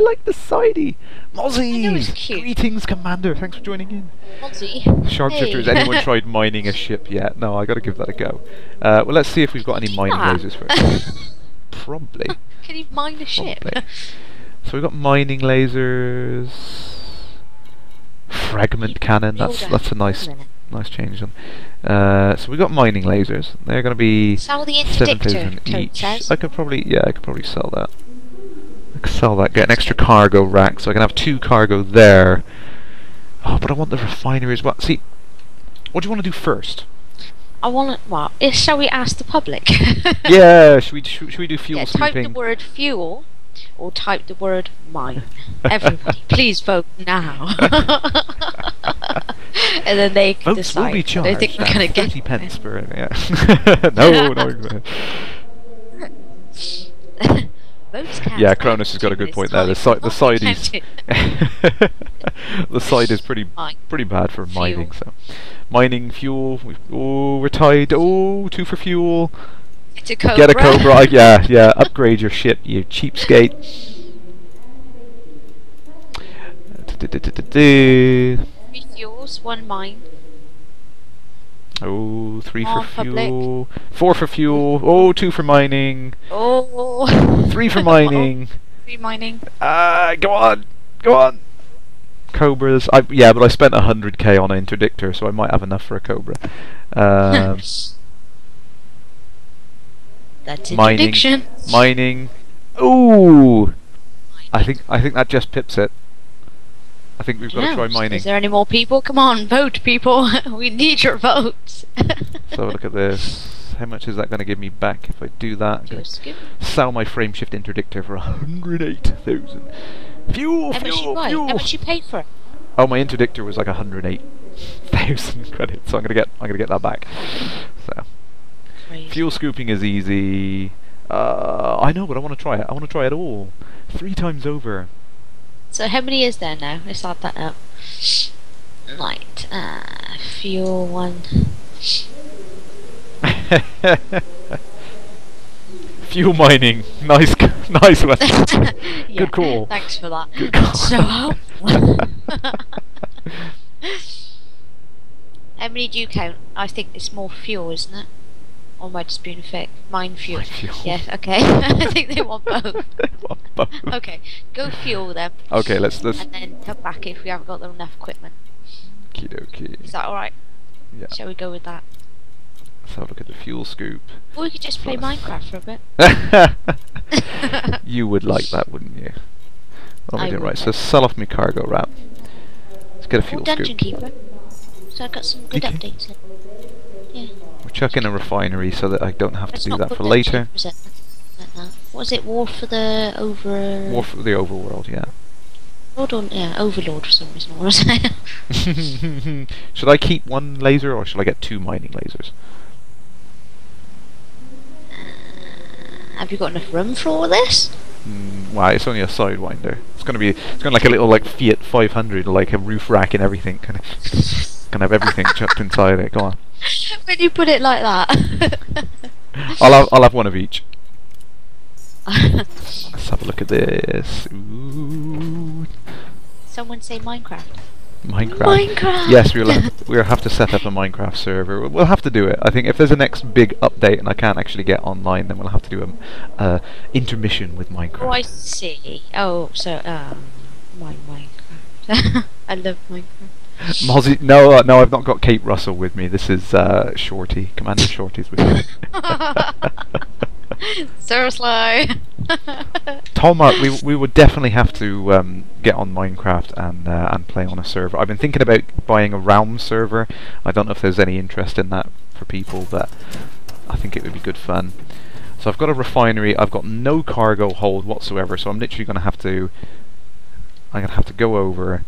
like the sidey! Mozzie! Greetings, Commander, thanks for joining in. Mozzie. Sharpshifter, has anyone tried mining a ship yet? No, I gotta give that a go. Well, let's see if we've got any mining lasers first. Probably. Can you mine a ship? So we've got mining lasers... Fragment cannon, that's a nice change on. So we got mining lasers. They're going to be 7,000 each. I could probably sell that. I could sell that. Get an extra cargo rack, so I can have 2 cargo there. Oh, but I want the refinery as well. See, what do you want to do first? I want to. Well, shall we ask the public? Yeah, should we do fuel type scooping? the word fuel. Or type the word mine. Everybody, please vote now. And then they can Votes decide. will be charged. I think we're going to get 30 pence per... Yeah. No. Votes count. Yeah, Cronus has got a good point there. The side is pretty bad for mining. So, mining fuel. We're tied. 2 for fuel. Get a Cobra. Yeah. Upgrade your ship, you cheapskate. 3 fuels, 1 mine. 3 for fuel. 4 for fuel. 2 for mining. 3 for mining. 3 mining. Go on. Cobras. Yeah, but I spent 100k on an interdictor, so I might have enough for a Cobra. That's interdiction. Mining. Ooh! I think that just pips it. I think we've got to try mining. Is there any more people? Come on, vote, people. We need your votes. So look at this. How much is that going to give me back if I do that? I'm going to sell my frameshift interdictor for 108,000. Fuel. How much you paid for it? Oh, my interdictor was like 108,000 credits, so I'm gonna get that back. So. Crazy. Fuel scooping is easy. I know, but I want to try it. I want to try it all. 3 times over. So how many is there now? Let's add that up. Right. Fuel 1. Fuel mining. Nice one. Yeah, good call. Thanks for that. Good call. So helpful. How many do you count? I think it's more fuel, isn't it? Or am I just being fake? Mine fuel. Mine fuel. Yeah, okay. I think they want both. They want both. Okay, go fuel them. Okay, let's. And then come back if we haven't got enough equipment. Okie dokie. Is that alright? Yeah. Shall we go with that? Let's have a look at the fuel scoop. Or we could just play Minecraft for a bit. You would like that, wouldn't you? What am I doing? Right, would. so sell off my cargo wrap. Let's get a fuel scoop. Dungeon Keeper. So I got some good updates in. Yeah. We'll chuck in a refinery so that I don't have to do that for later. later. What was it? War for the War for the overworld, yeah. Overlord for some reason. What was it? Should I keep 1 laser or should I get 2 mining lasers? Have you got enough room for all this? Wow, it's only a sidewinder. It's gonna like a little like Fiat 500, like a roof rack and everything. Kind of. Can have everything chucked inside it. Go on. When you put it like that. I'll have one of each. Let's have a look at this. Ooh. Someone say Minecraft. Minecraft. Yes, we'll have to set up a Minecraft server. We'll have to do it. I think if there's a next big update and I can't actually get online, then we'll have to do a intermission with Minecraft. Oh, I see. Oh, so Minecraft. I love Minecraft. Mozzie, no, I've not got Kate Russell with me. This is Shorty. Commander Shorty's with me. Seriously. Tolmart, we would definitely have to get on Minecraft and play on a server. I've been thinking about buying a Realm server. I don't know if there's any interest in that for people, but I think it would be good fun. So I've got a refinery. I've got no cargo hold whatsoever, so I'm literally going to have to. I'm going to have to go over,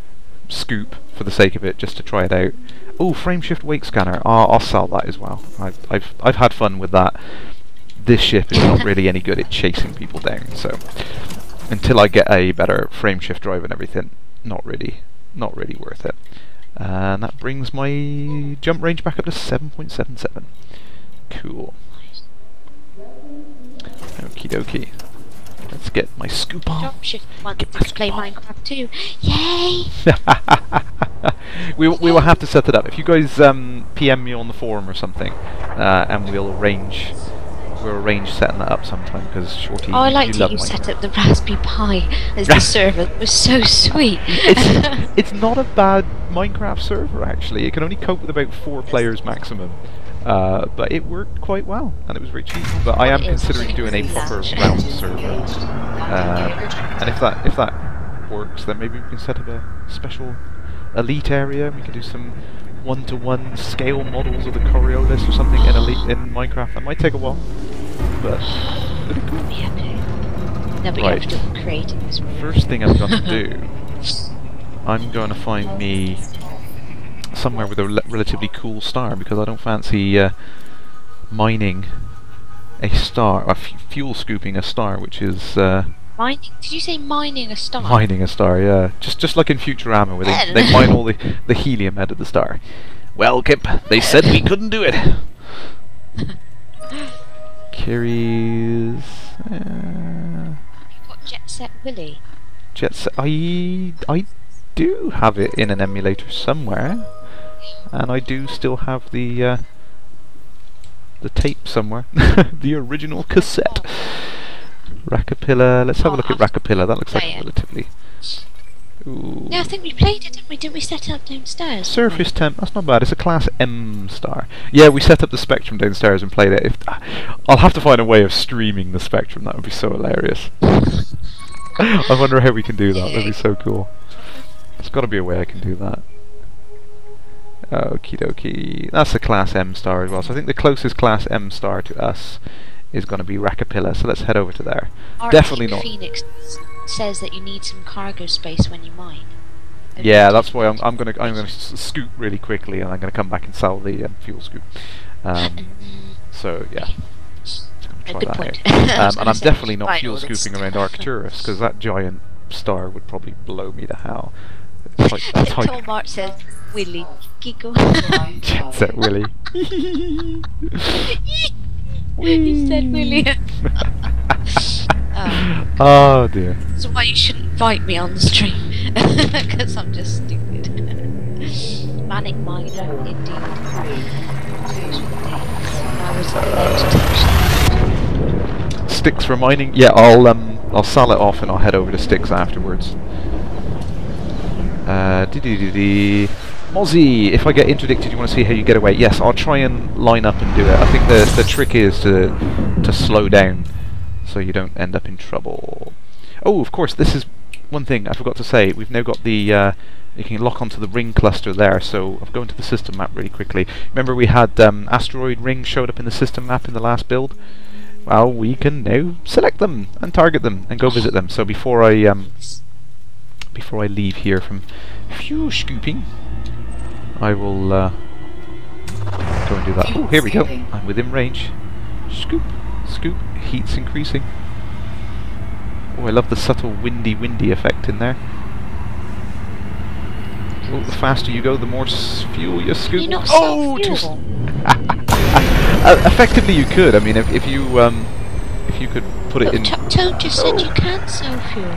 scoop for the sake of it, just to try it out. Oh, frameshift wake scanner. I'll sell that as well. I've had fun with that. This ship is not really any good at chasing people down, so until I get a better frameshift drive and everything, not really worth it. And that brings my jump range back up to 7.77. Cool. Okie dokie. Let's get my scoop on. Dropshift wants to play Minecraft too. Yay! we will have to set it up. If you guys PM me on the forum or something, and we'll arrange setting that up sometime, because Shorty, oh, I like that you set up the Raspberry Pi as the server. It was so sweet. It's not a bad Minecraft server actually. It can only cope with about 4 players maximum. But it worked quite well, and it was very cheap. But I am considering doing a proper Realm server, and if that works, then maybe we can set up a special elite area. And we can do some one-to-one scale models of the Coriolis or something in elite in Minecraft. That might take a while, but pretty cool. No, but right. you have to create it as well. First thing I'm going to do, I'm going to find me somewhere with a relatively cool star, because I don't fancy mining a star, or fuel scooping a star, which is mining. Did you say mining a star? Mining a star, yeah. Just like in Futurama, where they mine all the helium out of the star. Well, Kip, they said we couldn't do it. Carries. You've got Jet Set Willy. Jet Set. I do have it in an emulator somewhere. And I do still have the tape somewhere, the original cassette. Rakapilla. Let's have a look at Rakapilla. That looks like relatively. Ooh. Yeah, I think we played it, didn't we? Didn't we set it up downstairs? Surface temp. That's not bad. It's a class M star. Yeah, we set up the Spectrum downstairs and played it. I'll have to find a way of streaming the Spectrum. That would be so hilarious. I wonder how we can do that. That'd be so cool. There's got to be a way I can do that. Okie dokie. That's a class M star as well. So I think the closest class M star to us is going to be Rakapilla. So let's head over to there. Definitely not. Phoenix says that you need some cargo space when you mine. Yeah, that's why I'm going to scoop really quickly, and I'm going to come back and sell the fuel scoop. So yeah. Try that out. And I'm definitely not fuel scooping around Arcturus, because that giant star would probably blow me to hell. Tom March says Willy. Giggle. Jet Set Willy. He said Willy. Oh dear. That's why you shouldn't invite me on the stream, because I'm just stupid. Manic miner, indeed. Sticks for mining? Yeah, I'll sell it off and I'll head over to Sticks afterwards. Mozzie, if I get interdicted, you want to see how you get away? Yes, I'll try and line up and do it. I think the trick is to slow down so you don't end up in trouble. Oh, of course, this is one thing I forgot to say. We've now got the you can lock onto the ring cluster there. So I'll go into the system map really quickly. Remember we had asteroid rings showed up in the system map in the last build? Well, we can now select them and target them and go visit them. So before I leave here from fuel scooping, I will go and do that. Oh, here we go. I'm within range. Scoop, scoop. Heat's increasing. Oh, I love the subtle windy effect in there. Well, the faster you go, the more fuel you scoop. Can you not sell fuel? Effectively, you could. I mean, if you could put it in. Toad just said you can't sell fuel.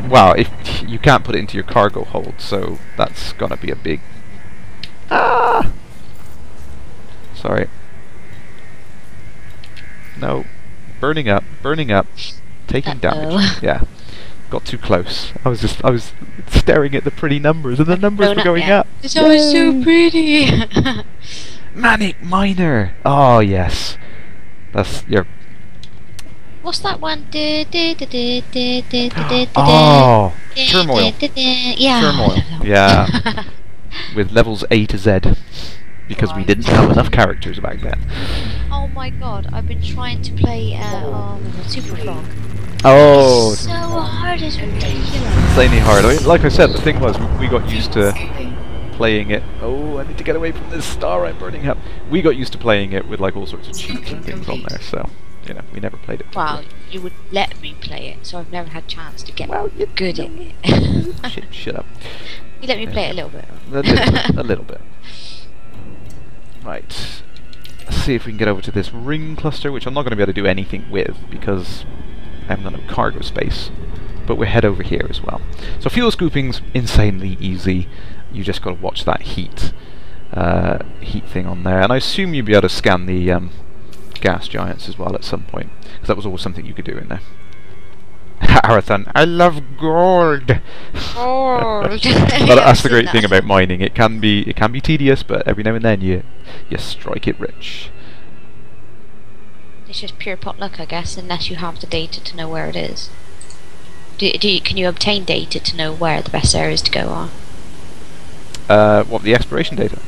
Well, if you can't put it into your cargo hold, so that's gonna be a big. Ah. Sorry. No. Burning up. Taking damage. Yeah. Got too close. I was staring at the pretty numbers, and the numbers were going up. It's always so pretty. Manic Miner. Oh yes. That's your. What's that one? Oh, Turmoil. Yeah. Turmoil. Yeah. With levels A to Z. Because we didn't have enough characters back then. Oh my god, I've been trying to play Super Frog. Oh! It's so hard, it's ridiculous. Insanely hard. I mean, like I said, the thing was, we got used to playing it. Oh, I need to get away from this star I'm burning up. We got used to playing it with like all sorts of cheats and things on there, so, you know, we never played it. Well, you would let me play it, so I've never had a chance to get good at it. Shut up. You let me play it a little bit. A little bit. Right. Let's see if we can get over to this ring cluster, which I'm not going to be able to do anything with because I haven't got no cargo space. But we'll head over here as well. So fuel scooping's insanely easy. You just got to watch that heat thing on there, and I assume you'll be able to scan the gas giants as well at some point, because that was always something you could do in there. Arathon, I love gold. Gold. That's the great thing about mining. It can be tedious, but every now and then you strike it rich. It's just pure potluck, I guess, unless you have the data to know where it is. Can you obtain data to know where the best areas to go are? What, the exploration data?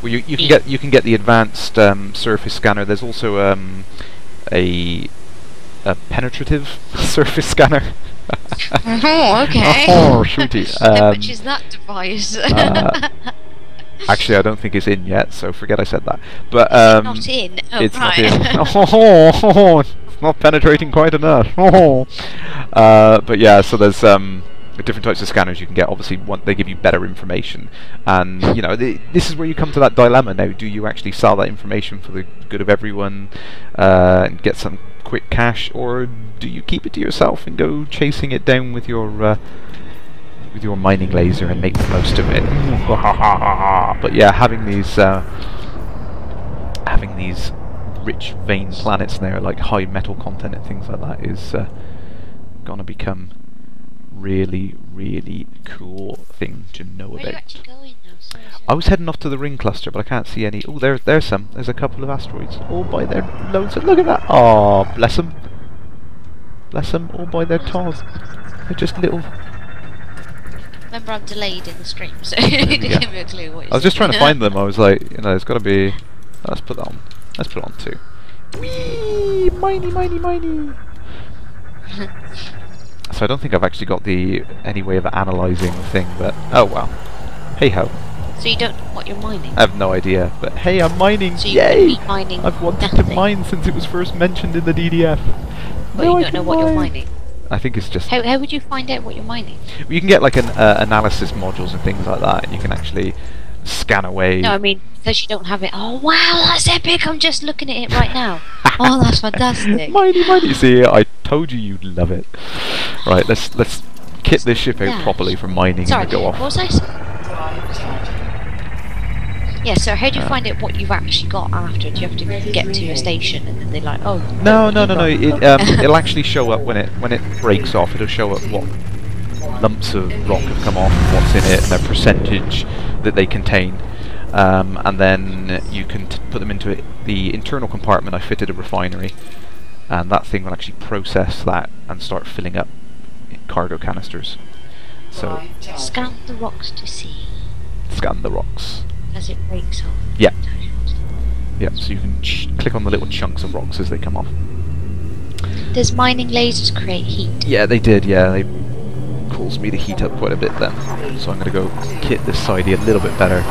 Well, you can get the advanced surface scanner. There's also a penetrative surface scanner. Oh, okay. Oh, shooty. How much is that device? Actually, I don't think it's in yet, so forget I said that. But not in. Oh, it's right. not in. It's not penetrating quite enough. But yeah, so there's different types of scanners you can get. Obviously, they give you better information, and you know this is where you come to that dilemma now. Do you actually sell that information for the good of everyone and get some quick cash, or do you keep it to yourself and go chasing it down with your mining laser and make the most of it? But yeah, having these rich vein planets there, like high metal content and things like that, is gonna become really, really cool thing to know Where about. are you actually going now? Sorry. I was heading off to the ring cluster, but I can't see any. Oh, there's some. There's a couple of asteroids. All by their loads. Look at that. Oh, bless them. Bless them. All by their toes. They're just little. Remember, I'm delayed in the stream, so you need to give me a clue what you're I was just trying to find them. I was like, you know, there's got to be. Let's put that on. Let's put it on too. Whee! Miney. So I don't think I've actually got any way of analysing the thing, but oh well. Hey ho. So you don't know what you're mining? I have no idea, but hey, I'm mining. So you Yay! could be mining I've wanted nothing. to mine since it was first mentioned in the DDF. But you don't know what you're mining. I think it's just. How would you find out what you're mining? You can get like an analysis modules and things like that, and you can actually scan away. No, I mean because you don't have it. Oh wow, that's epic! I'm just looking at it right now. Oh, that's fantastic. Mighty. See, I told you you'd love it. Right, let's kit this ship out properly for mining and go off. What was I saying? Yeah, so how do you find out what you've actually got after? Do you have to get to your station and then they're like, oh... No. It'll actually show up when it breaks off. It'll show up what lumps of rock have come off, and what's in it, and their percentage that they contain. And then you can put them into the internal compartment. I fitted a refinery, and that thing will actually process that and start filling up cargo canisters. So scan the rocks to see. Scan the rocks. As it breaks off. Yeah. Yeah, so you can click on the little chunks of rocks as they come off. Does mining lasers create heat? Yeah, they did, yeah. They caused me to heat up quite a bit then. So I'm going to go kit this sidey a little bit better.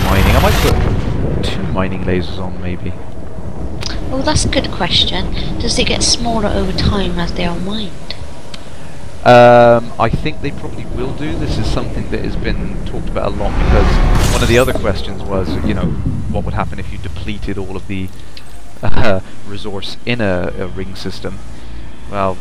Mining. I might put 2 mining lasers on, maybe. Oh, that's a good question. Does it get smaller over time as they are mined? I think they probably will do. This is something that has been talked about a lot, because one of the other questions was, you know, what would happen if you depleted all of the resource in a ring system. Well,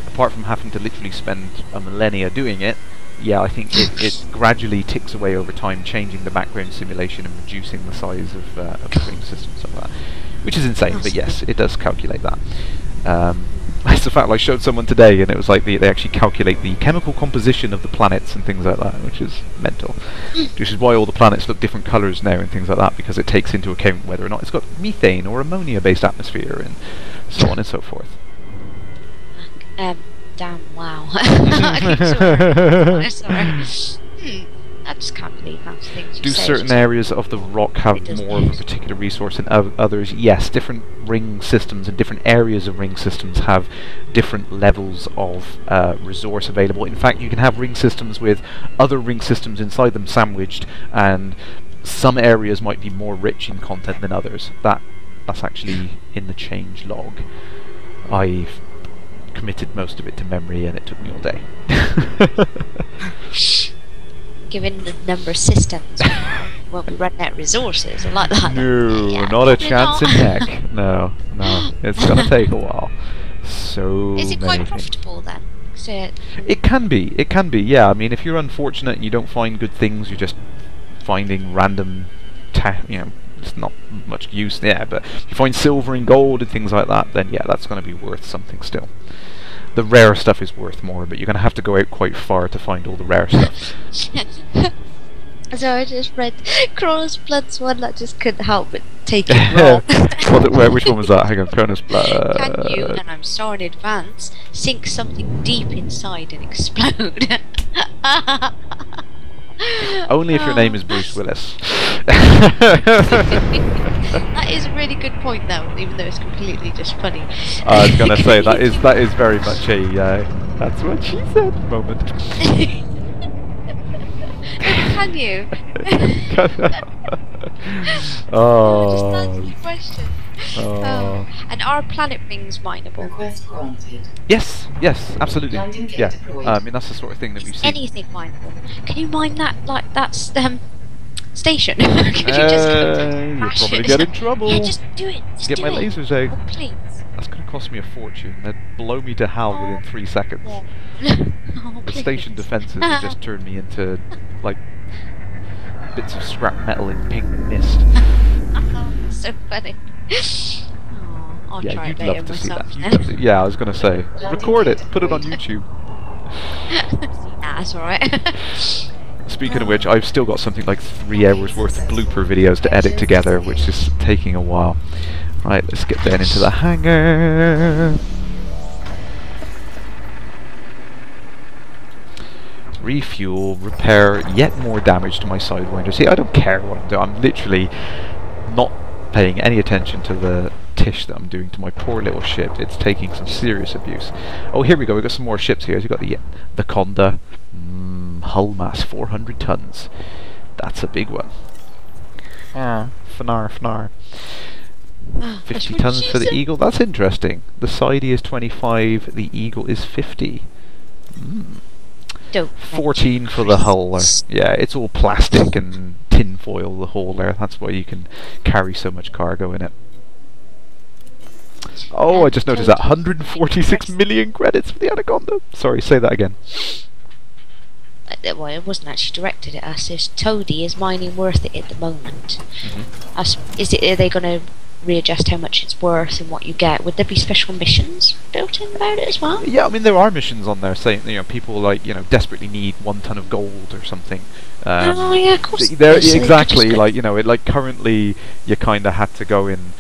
apart from having to literally spend a millennia doing it, yeah, I think it gradually ticks away over time, changing the background simulation and reducing the size of the ring system, stuff like that, which is insane. But yes, it does calculate that. That's the fact I showed someone today, and it was like they actually calculate the chemical composition of the planets and things like that, which is mental. Which is why all the planets look different colours now and things like that, because it takes into account whether or not it's got methane or ammonia-based atmosphere and so on and so forth. Damn, wow. Sorry. I just can't believe how things Do certain areas of the rock have more of a particular resource than others? Yes, different ring systems and different areas of ring systems have different levels of resource available. In fact, you can have ring systems with other ring systems inside them sandwiched, and some areas might be more rich in content than others. That's actually in the change log. I've committed most of it to memory, and it took me all day. Given the number of systems, won't we run out of resources or like that? No, yeah, not a chance in heck. No, it's gonna take a while. So is it quite profitable then? It can be, yeah. I mean, if you're unfortunate and you don't find good things, you're just finding random, you know, it's not much use there, but if you find silver and gold and things like that, then yeah, that's going to be worth something still. The rare stuff is worth more, but you're going to have to go out quite far to find all the rare stuff. So I just read Cronus Blood's one that just couldn't help but take it wrong. Which one was that? Hang on, Cronus Blood. Can you, and I'm sorry in advance, sink something deep inside and explode? Only if your name is Bruce Willis. That is a really good point, though, even though it's completely just funny. I was gonna say that is very much a that's what she said moment. Can you? Oh. Just answer the question. Oh. And are planet rings mineable? Yes, absolutely. Yeah, I mean that's the sort of thing that we've seen. Anything mineable? Can you mine that like that's station? Could you just you'll probably get in trouble. Yeah, just do it. Just get my lasers out. Oh, please. That's going to cost me a fortune. They'd blow me to hell within 3 seconds. Yeah. Oh, the station defences would just turn me into like bits of scrap metal in pink mist. So funny. Oh, I'll try it you'd later love to see myself. that. Yeah, I was going to say, record it, put it on YouTube. Nah, that's alright. Speaking of which, I've still got something like 3 hours worth of blooper videos to edit together, which is taking a while. Right, let's get down into the hangar. Refuel, repair yet more damage to my sidewinder. See, I don't care what I'm doing. I'm literally not paying any attention to the tish that I'm doing to my poor little ship. It's taking some serious abuse. Oh, here we go. We've got some more ships here. We've got the Conda. Hull mass 400 tons. That's a big one. Fnar. 50 tons for the Eagle. That's interesting. The Sidey is 25. The Eagle is 50. 14 for the hull. Yeah, it's all plastic and tin foil, the whole there. That's why you can carry so much cargo in it. Oh, I just noticed that 146 million credits for the Anaconda. Sorry, say that again. Well, it wasn't actually directed at us. It's Toadie. Is mining worth it at the moment? Are they going to readjust how much it's worth and what you get? Would there be special missions built in about it as well? Yeah, I mean there are missions on there saying, you know, people like, you know, desperately need 1 ton of gold or something. Oh yeah, of course. Exactly, like, you know, like currently you kind of had to go in.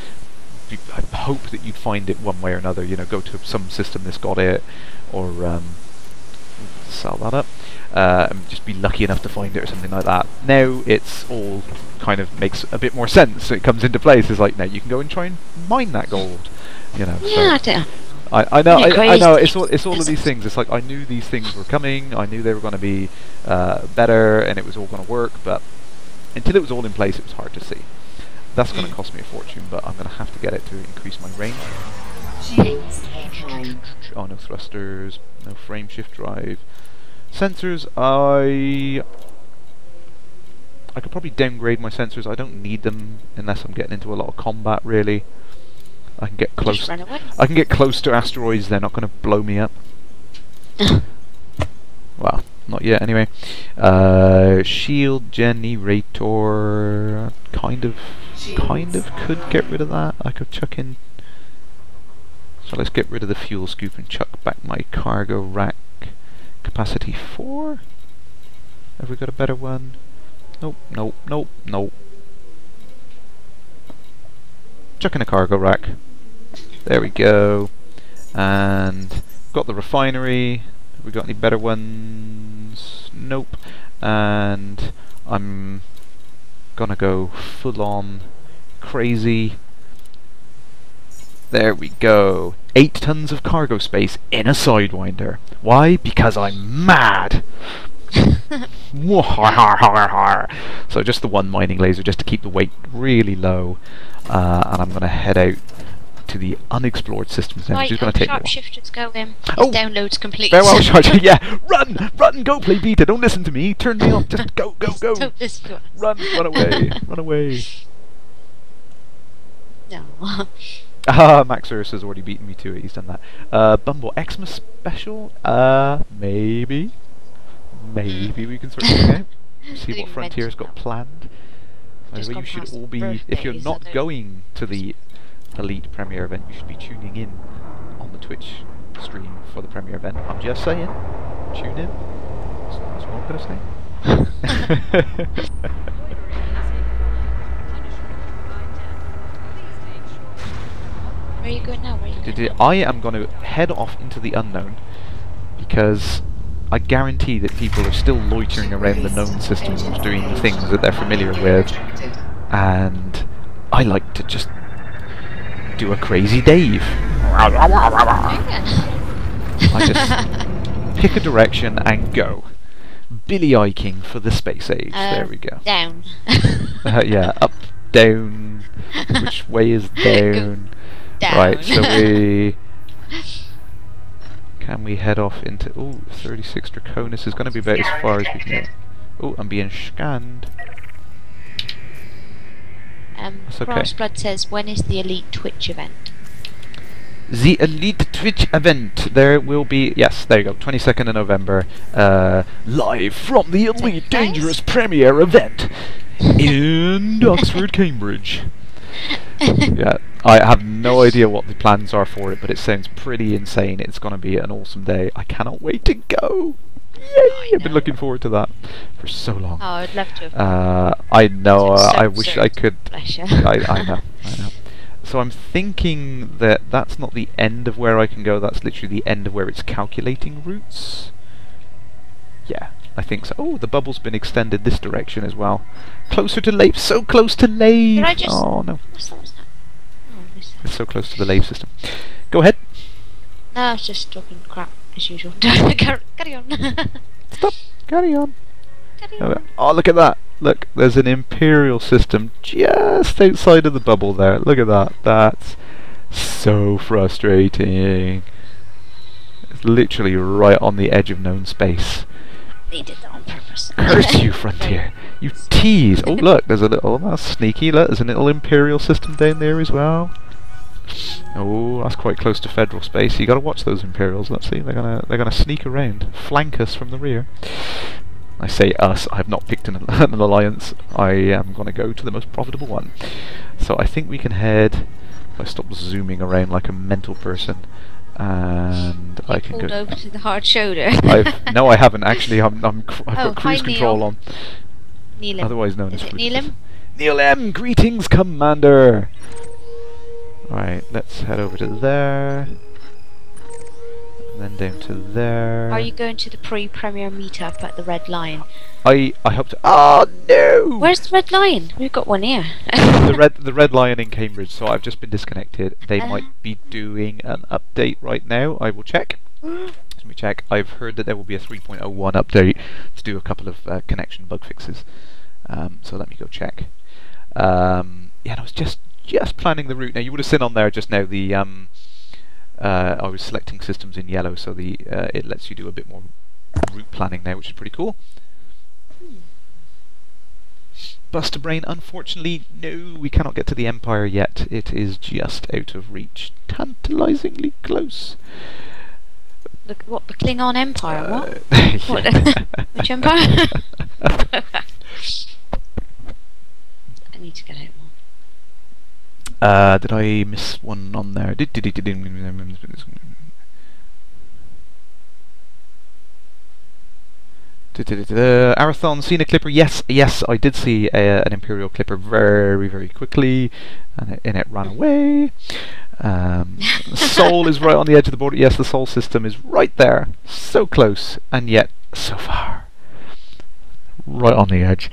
I hope that you'd find it one way or another. You know, go to some system that's got it, or sell that up. And just be lucky enough to find it or something like that. Now it's all kind of makes a bit more sense. It comes into place. It's like now you can go and try and mine that gold. You know. Yeah, so I know. I know. It's all of these things. It's like I knew these things were coming. I knew they were going to be better, and it was all going to work. But until it was all in place, it was hard to see. That's going to cost me a fortune, but I'm going to have to get it to increase my range. Oh, no thrusters, no frame shift drive. Sensors, I could probably downgrade my sensors. I don't need them unless I'm getting into a lot of combat, really. I can get close. I can get close to asteroids. They're not going to blow me up. Well, not yet. Anyway, shield generator. Kind of could get rid of that. I could chuck in. So let's get rid of the fuel scoop and chuck back my cargo rack. Capacity 4. Have we got a better one? Nope. Nope. Nope. Nope. Chuck in a cargo rack. There we go. And got the refinery. Have we got any better ones? Nope. And I'm gonna go full on crazy. There we go. 8 tons of cargo space in a Sidewinder. Why? Because I'm mad. So just the one mining laser, just to keep the weight really low, and I'm going to head out to the unexplored systems now, which is going to take a while. Sharpshifter's going. Oh, download's complete. Farewell, Sharpshifter. Yeah, run, go play beta. Don't listen to me. Turn me off. Just go. Don't listen to us. Run away, run away. No. Max Ursus has already beaten me to it. He's done that. Bumble Xmas special. Maybe we can sort something out. See what Frontier's got planned. By the way, you should all be, if you're not going to the Elite Premiere event, you should be tuning in on the Twitch stream for the Premiere event. I'm just saying, tune in. That's what I'm going to say. Where are you going now? I am going to head off into the unknown, because I guarantee that people are still loitering around the known systems doing the things that they're familiar with, and I like to just do a crazy Dave. I just pick a direction and go. Billy Iking for the space age. There we go. Down. Yeah, up, down. Which way is down? Down. Right, so can we head off into... Oh, 36 Draconis is going to be about as far as we can go. Oh, I'm being scanned. That's okay. Crossblood says, when is the Elite Twitch event? The Elite Twitch event, there will be... Yes, there you go, 22nd of November. Live from the Elite Dangerous Premiere event in Oxford, Cambridge. Yeah, I have no idea what the plans are for it, but it sounds pretty insane. It's going to be an awesome day. I cannot wait to go. Yay! I've been looking forward to that for so long. Oh, I'd love to have I know, I wish I could. Bless you. I know. So I'm thinking that that's not the end of where I can go, that's literally the end of where it's calculating routes. Yeah, I think so. Oh, the bubble's been extended this direction as well. Closer to Lave, so close to Lave! Oh no. What's that? Oh, it's so close to the Lave system. Go ahead. No, I was just talking crap as usual. Carry on. Stop. Carry on. Carry on. Oh, look at that. Look, there's an Imperial system just outside of the bubble there. Look at that. That's so frustrating. It's literally right on the edge of known space. They did that on purpose. Curse you, Frontier! You tease! Oh look, there's a little, oh, that's sneaky, look, there's a little Imperial system down there as well. Oh, that's quite close to Federal space. You gotta watch those Imperials, let's see, they're gonna sneak around, flank us from the rear. I say us, I have not picked an alliance, I am gonna go to the most profitable one. So I think we can head, if I stop zooming around like a mental person, and I can go over to the hard shoulder. No, I haven't actually. I've got cruise control on. Neil. Otherwise known as Neil. Neil M. Greetings, Commander. All right, let's head over to there, and then down to there. Are you going to the pre-premiere meetup at the Red Lion? I hope to. Oh no! Where's the Red Lion? We've got one here. the Red Lion in Cambridge. So I've just been disconnected. They might be doing an update right now. I will check. Let me check. I've heard that there will be a 3.01 update to do a couple of connection bug fixes. So let me go check. Yeah, I was just planning the route. Now you would have seen on there just now the I was selecting systems in yellow, so the it lets you do a bit more route planning now, which is pretty cool. Buster Brain, unfortunately, no, we cannot get to the Empire yet. It is just out of reach. Tantalizingly close. The Klingon Empire? What? Yeah. Which Empire? I need to get out more. Did I miss one on there? Arathon, seen a clipper? Yes, I did see an Imperial clipper very, very quickly, and it ran away. Sol is right on the edge of the border. Yes, the Sol system is right there, so close, and yet so far. Right on the edge.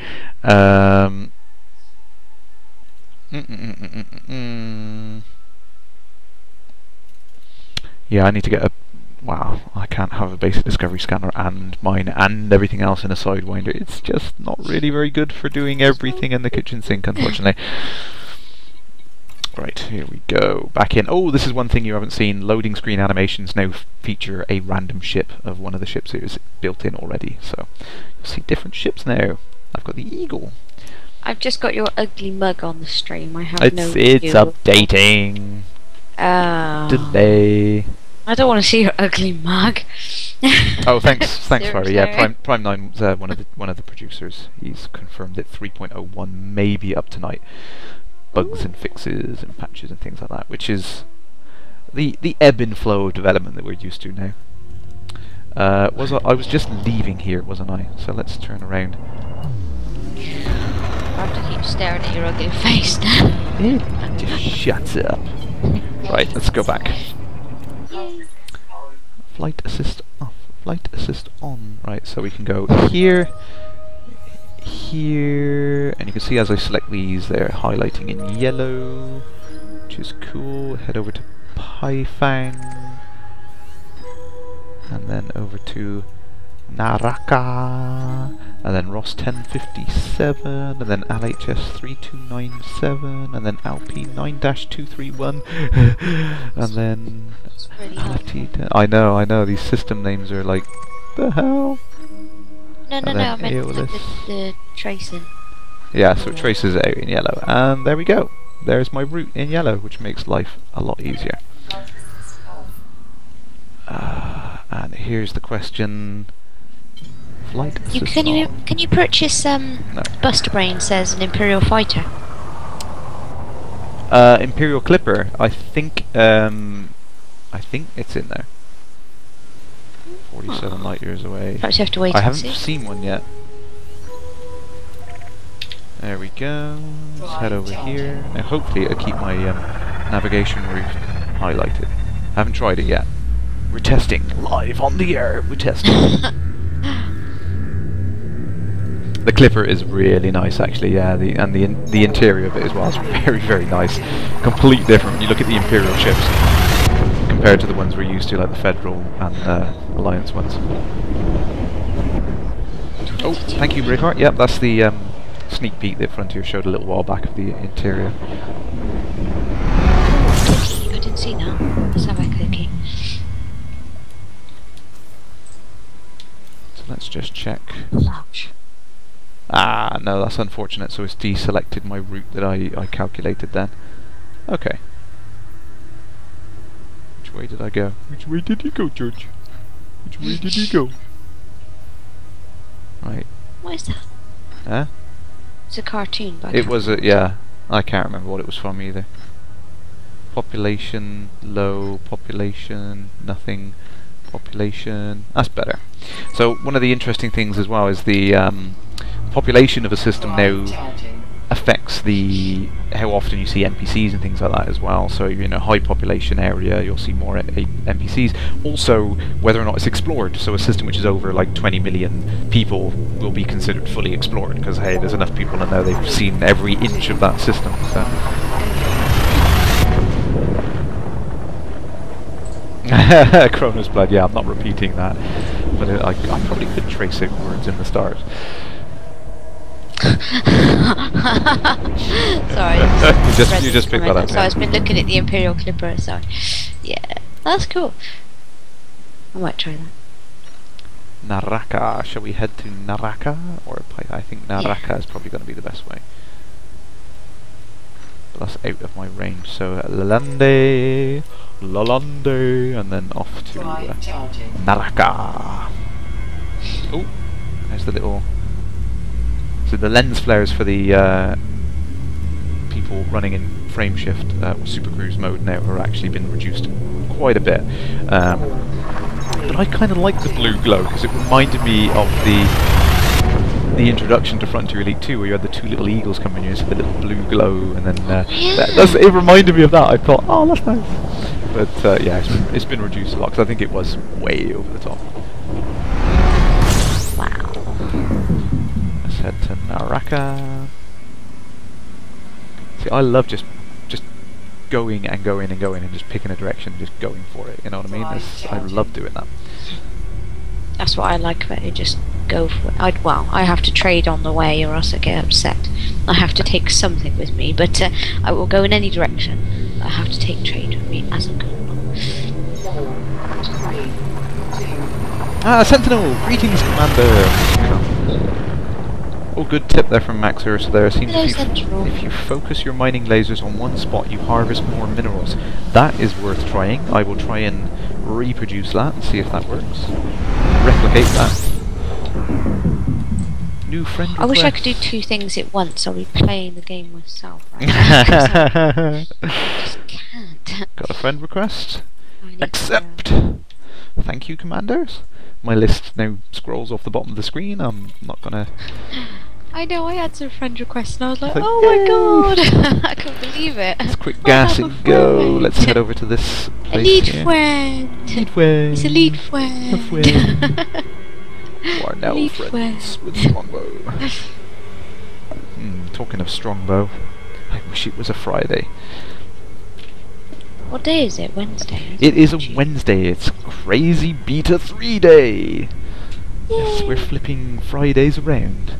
Yeah, I need to get a... Wow, I can't have a basic discovery scanner and mine and everything else in a Sidewinder. It's just not really very good for doing everything in the kitchen sink, unfortunately. Right, here we go. Back in. Oh, this is one thing you haven't seen. Loading screen animations now feature a random ship of one of the ships that is built in already. So, you'll see different ships now. I've got the Eagle. I've just got your ugly mug on the stream. I have It's updating. Delay. I don't want to see your ugly mug. Oh, thanks, sorry. Yeah, Prime 9 was one of the producers. He's confirmed it 3.01 maybe up tonight. Bugs and fixes and patches and things like that, which is the ebb and flow of development that we're used to now. I was just leaving here, wasn't I? So let's turn around. I have to keep staring at your ugly face now. Just shut up. Right, let's go back. Flight assist off. Flight assist on. Right, so we can go here, here, and you can see as I select these, they're highlighting in yellow, which is cool. Head over to Paifang, and then over to Naraka, and then Ross 1057, and then LHS 3297, and then Alp 9-231, and then Really LFT. I know, these system names are like, the hell? No, I meant like the tracing. Yeah, so it traces out in yellow, and there we go. There's my route in yellow, which makes life a lot easier. And here's the question. Flight assist Can you purchase No. Buster Brain says an Imperial fighter? Imperial Clipper, I think it's in there. 47 light years away. Perhaps you have to wait I and haven't see. seen one yet. There we go. Let's head over here. Now hopefully it'll keep my navigation route highlighted. I haven't tried it yet. We're testing live on the air. We're testing. The Clipper is really nice, actually. Yeah, the interior of it as well is very, very nice. Completely different when you look at the Imperial ships compared to the ones we're used to, like the Federal and Alliance ones. Oh, thank you, Brickheart. Yep, that's the sneak peek that Frontier showed a little while back of the interior. I didn't see that. Let's have a cookie. So let's just check. Ouch. Ah, no, that's unfortunate. So it's deselected my route that I calculated then. Okay. Which way did I go? Which way did you go, George? Which way did you go? Right. What is that? Huh? It's a cartoon, but It was yeah. I can't remember what it was from either. Population, low, population, nothing, population. That's better. So one of the interesting things as well is the population of a system now affects how often you see NPCs and things like that as well. So you're in a high population area, you'll see more NPCs. Also, whether or not it's explored. So a system which is over like 20 million people will be considered fully explored because hey, there's enough people in there, they've seen every inch of that system. So. Chronos Blood, yeah, I'm not repeating that, but I probably could trace out words in the stars. Sorry. you just picked that up. So I've been looking at the Imperial Clipper, so yeah. That's cool. I might try that. Naraka. Shall we head to Naraka? Or I think Naraka is probably going to be the best way. But that's out of my range. So Lalande, and then off to Naraka. Oh, there's the little... So the lens flares for the people running in frame shift or super cruise mode now have actually been reduced quite a bit. But I kind of like the blue glow because it reminded me of the introduction to Frontier Elite 2 where you had the two little eagles coming in, you see the little blue glow, and then it reminded me of that. I thought, oh, that's nice. But yeah, it's been reduced a lot because I think it was way over the top. Wow. Let's head to Naraka. See, I love just going and going and going and just picking a direction and just going for it, you know what I mean? I love doing that. That's what I like about it, just go for it. I have to trade on the way or else I get upset. I have to take something with me, but I will go in any direction. I have to take trade with me as I'm going along. Sentinel! Greetings, Commander! Oh, good tip there from Max Ursa there. Seems if you focus your mining lasers on one spot, you harvest more minerals. That is worth trying. I will try and reproduce that and see if that works. Replicate that. New friend request. I wish I could do two things at once. I'll be playing the game myself right now. I just can't. Got a friend request? Accept! Thank you, Commanders. My list now scrolls off the bottom of the screen. I'm not gonna... I know, I had some friend requests and I was like, oh my god! I can't believe it. Let's quick gas and go. Let's head over to this place. Elite friend! Elite friend! It's elite friend! You are now elite friends with Strongbow. Talking of Strongbow, I wish it was a Friday. What day is it? Wednesday? It is a Wednesday. It's Crazy Beta 3 Day. Yay. Yes, we're flipping Fridays around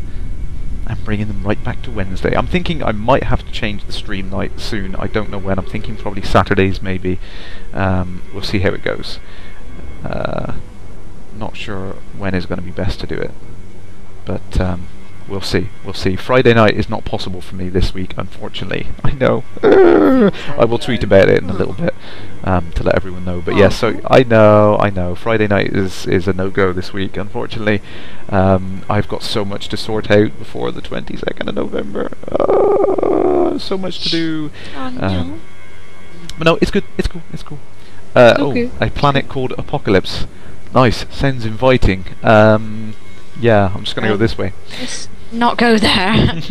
and bringing them right back to Wednesday. I'm thinking I might have to change the stream night soon. I don't know when. I'm thinking probably Saturdays maybe. We'll see how it goes. Not sure when is going to be best to do it, but we'll see. We'll see. Friday night is not possible for me this week, unfortunately. I know. I will tweet about it in a little bit to let everyone know. But yes, so I know. Friday night is a no-go this week, unfortunately. I've got so much to sort out before the 22nd of November. So much to do. But no, it's good. It's cool. It's cool. Okay. Oh, a planet called Apocalypse. Nice. Sounds inviting. Yeah, I'm just going to go this way. Let's not go there.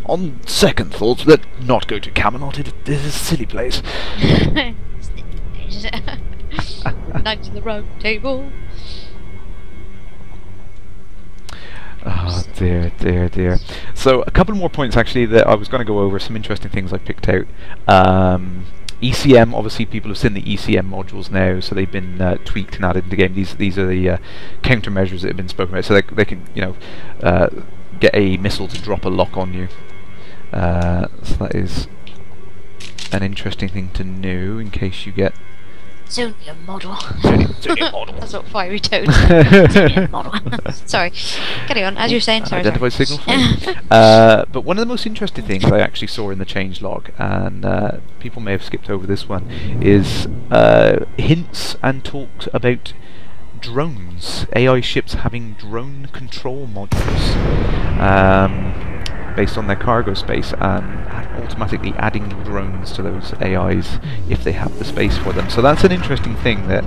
On second thoughts, let's not go to Camelot. It is a silly place. Night in the round table. Oh dear, dear, dear. So a couple more points actually that I was going to go over. Some interesting things I picked out. ECM, obviously people have seen the ECM modules now, so they've been tweaked and added into the game. These are the countermeasures that have been spoken about, so they can, you know, get a missile to drop a lock on you. So that is an interesting thing to know in case you get... It's only a model. It's only a model. That's what Fiery Toad said. It's only a model. Sorry. Carry on, as you were saying. Sorry. Identified signal fine. But one of the most interesting things I actually saw in the changelog, and people may have skipped over this one, is hints and talks about drones. AI ships having drone control modules based on their cargo space, and automatically adding drones to those AIs if they have the space for them. So that's an interesting thing that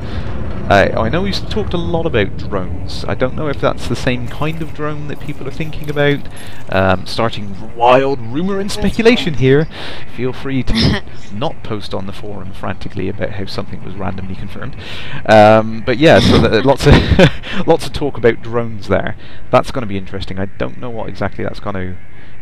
I know we've talked a lot about drones. I don't know if that's the same kind of drone that people are thinking about. Starting wild rumour and speculation here. Feel free to not post on the forum frantically about how something was randomly confirmed. But yeah, so lots of lots of talk about drones there. That's going to be interesting. I don't know what exactly that's going to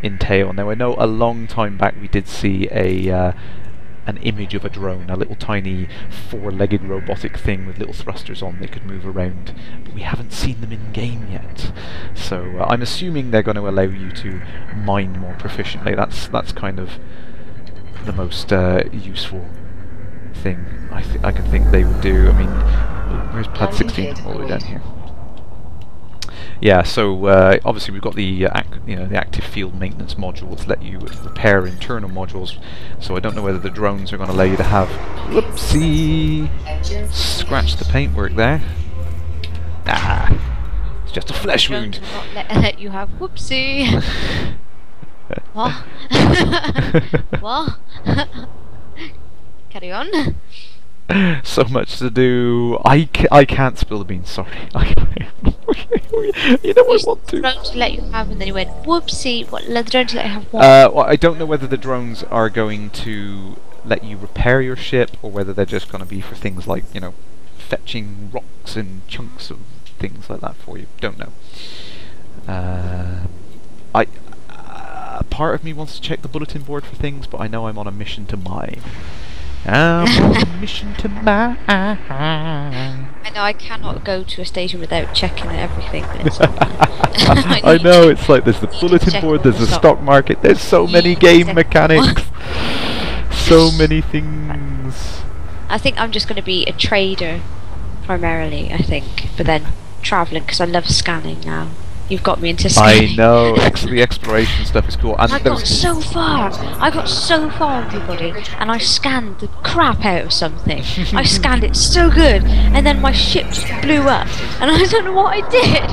entail. Now I know a long time back we did see an image of a drone, a little tiny four-legged robotic thing with little thrusters on that could move around, but we haven't seen them in game yet. So I'm assuming they're going to allow you to mine more proficiently. That's kind of the most useful thing I can think they would do. I mean, where's pad 16? All the way down here. Yeah, so obviously we've got the the active field maintenance module to let you repair internal modules. So I don't know whether the drones are going to allow you to have. Whoopsie! Scratch the paintwork there. Ah, it's just a flesh wound. Not let you have whoopsie. What? What? Carry on. So much to do. I can't spill the beans. Sorry. You know I want to. Drones to let you have, and then you went whoopsie. What? The drones to let you have what? Well, I don't know whether the drones are going to let you repair your ship, or whether they're just going to be for things like fetching rocks and chunks of things like that for you. Don't know. Part of me wants to check the bulletin board for things, but I know I'm on a mission to mine. I'm on a mission to mine. I know I cannot go to a station without checking everything. I know, it's like there's the bulletin board, there's the stock market, there's so many game mechanics. So many things. I think I'm just going to be a trader, primarily, I think. But then travelling, because I love scanning now. You've got me into scanning. I know, the exploration stuff is cool. And I got so far, everybody, and I scanned the crap out of something. I scanned it so good, and then my ship just blew up, and I don't know what I did.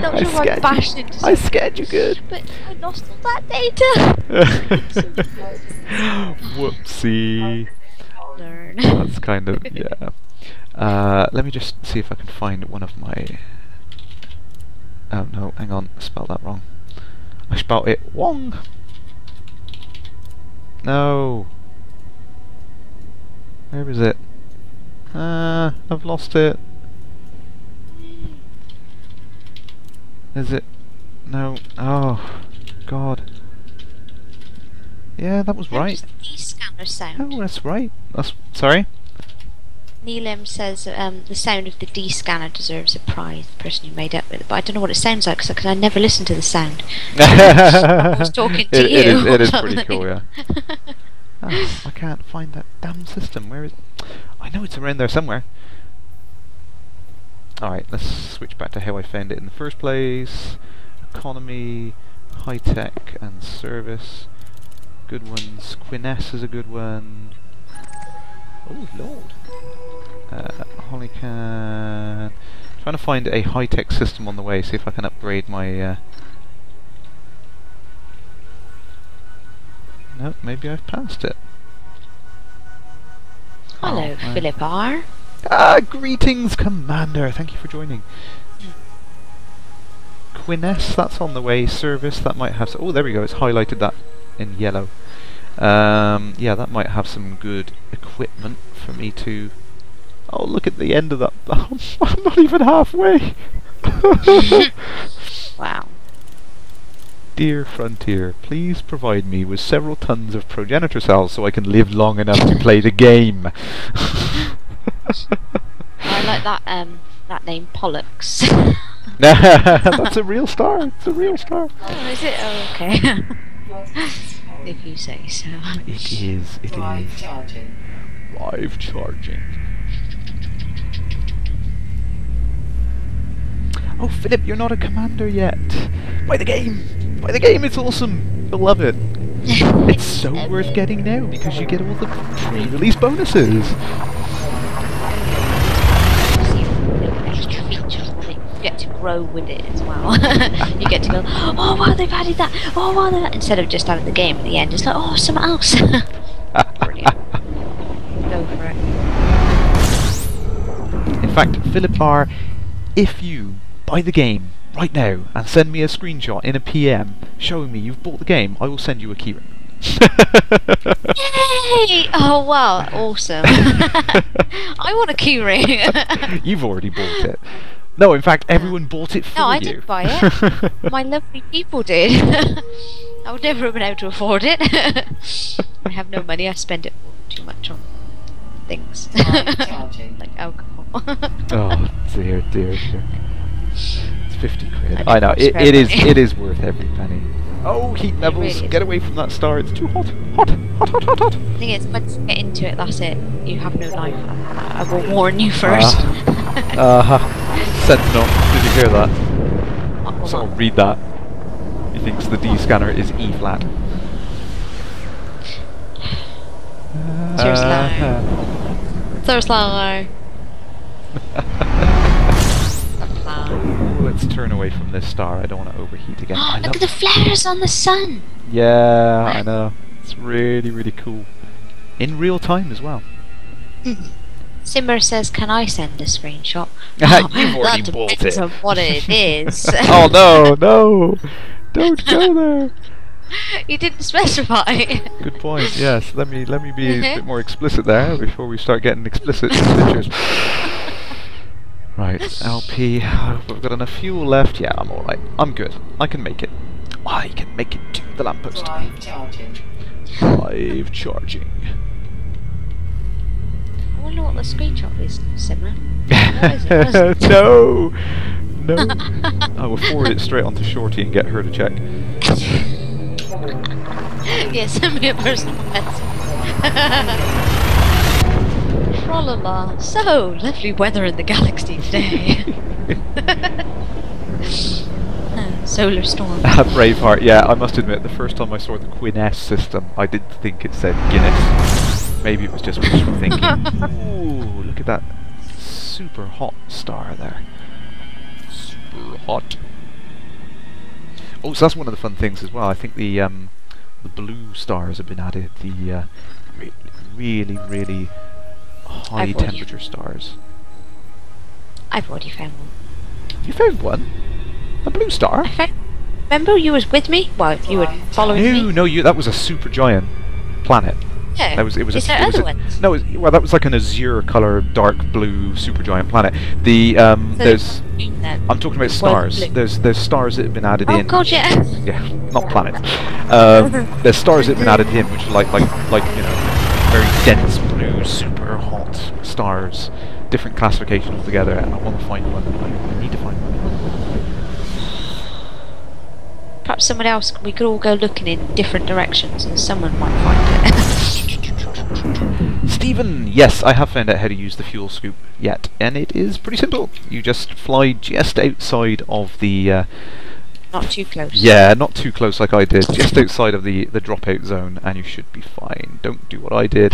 That was I bashed into something. I scanned you good. But I lost all that data. Whoopsie. Learn. That's kind of, yeah. Let me just see if I can find one of my... Oh no, hang on, I spelled that wrong. I spelled it wrong! No! Where is it? I've lost it. Is it? No. Oh, God. Yeah, that was right. How does the scanner sound? Oh, that's right. That's... Sorry? Neelam says the sound of the D-scanner deserves a prize, the person who made up with it, but I don't know what it sounds like because I never listen to the sound. I was talking to you. It is pretty cool, yeah. Oh, I can't find that damn system. Where is it? I know it's around there somewhere. Alright, let's switch back to how I found it in the first place. Economy, high-tech and service. Good ones. Quiness is a good one. Oh, Lord. Holycan. Trying to find a high-tech system on the way, see if I can upgrade my... No, maybe I've passed it. Hello, Philip R. Greetings, Commander. Thank you for joining. Quiness, that's on the way. Service, that might have... Oh, there we go. It's highlighted that in yellow. Yeah, that might have some good equipment for me to... Oh, look at the end of that. I'm not even halfway. Wow. Dear Frontier, please provide me with several tons of progenitor cells so I can live long enough to play the game. I like that name, Pollux. That's a real star. It's a real star. Oh, is it? Oh, okay. If you say so. It is. It is. Charging. Live charging. Oh, Philip, you're not a commander yet. Buy the game. Buy the game. It's awesome. You'll love it. It's so worth getting now because you get all the pre-release bonuses. You get to grow with it as well. You get to go, oh wow, they've added that. Oh wow, they've... instead of just having the game at the end, it's like, oh, something else. Brilliant. Go for it. In fact, Philip R, if you buy the game right now and send me a screenshot in a PM showing me you've bought the game, I will send you a keyring. Yay! Oh wow, awesome. I want a keyring. You've already bought it. No, in fact, everyone bought it for you. No, I didn't buy it. My lovely people did. I would never have been able to afford it. I have no money. I spend it too much on things like alcohol. Oh dear, dear, dear. It's 50 quid. I know it is. It is worth every penny. Oh, heat levels! Really Get away from that star. It's too hot. Hot, hot, hot, hot, hot. The thing is, once you get into it, that's it. You have no life. I will warn you first. Sentinel, did you hear that? Hold So on. read that. He thinks the D scanner is E flat. Too slow. So slow. Let's turn away from this star. I don't want to overheat again. I Look at the flares on the sun. Yeah, I know. It's really, really cool. In real time as well. Simber says, "Can I send a screenshot?" You've already that bought depends it. on what it is. Oh no, no! Don't go there. You didn't specify. Good point. Yes, let me be a bit more explicit there before we start getting explicit pictures. Right, LP. We've got enough fuel left. Yeah, I'm all right. I'm good. I can make it. I can make it to the lamppost. Live charging. Live charging. I wonder what the screenshot is, Simber. What is it? What is it? No! No! I will forward it straight onto Shorty and get her to check. Yeah, send me a personal message. Tra-la-la. So, lovely weather in the galaxy today. Solar storm. Braveheart, yeah, I must admit, the first time I saw the Queen-S system, I did think it said Guinness. Maybe it was just wishful thinking. Ooh, look at that super hot star there. Super hot. Oh, so that's one of the fun things as well. I think the blue stars have been added. The really, really high temperature stars. I've already found one. You found one? A blue star? Remember you was with me? Well, you were following me? No, that was a super giant planet. Yeah. It was Is there other ones? No, well, that was like an azure color, dark blue, supergiant planet. The there's I'm talking about stars. There's stars that have been added in. Oh god, yeah. Yeah, not planets. There's stars that have been added in, which are like very dense blue, super hot stars. Different classification altogether, and I want to find one. I need to find one. Perhaps someone else. We could all go looking in different directions, and someone might find it. Stephen, yes, I have found out how to use the fuel scoop yet, and it is pretty simple. You just fly just outside of the... Not too close. Yeah, not too close like I did, just outside of the dropout zone, and you should be fine. Don't do what I did.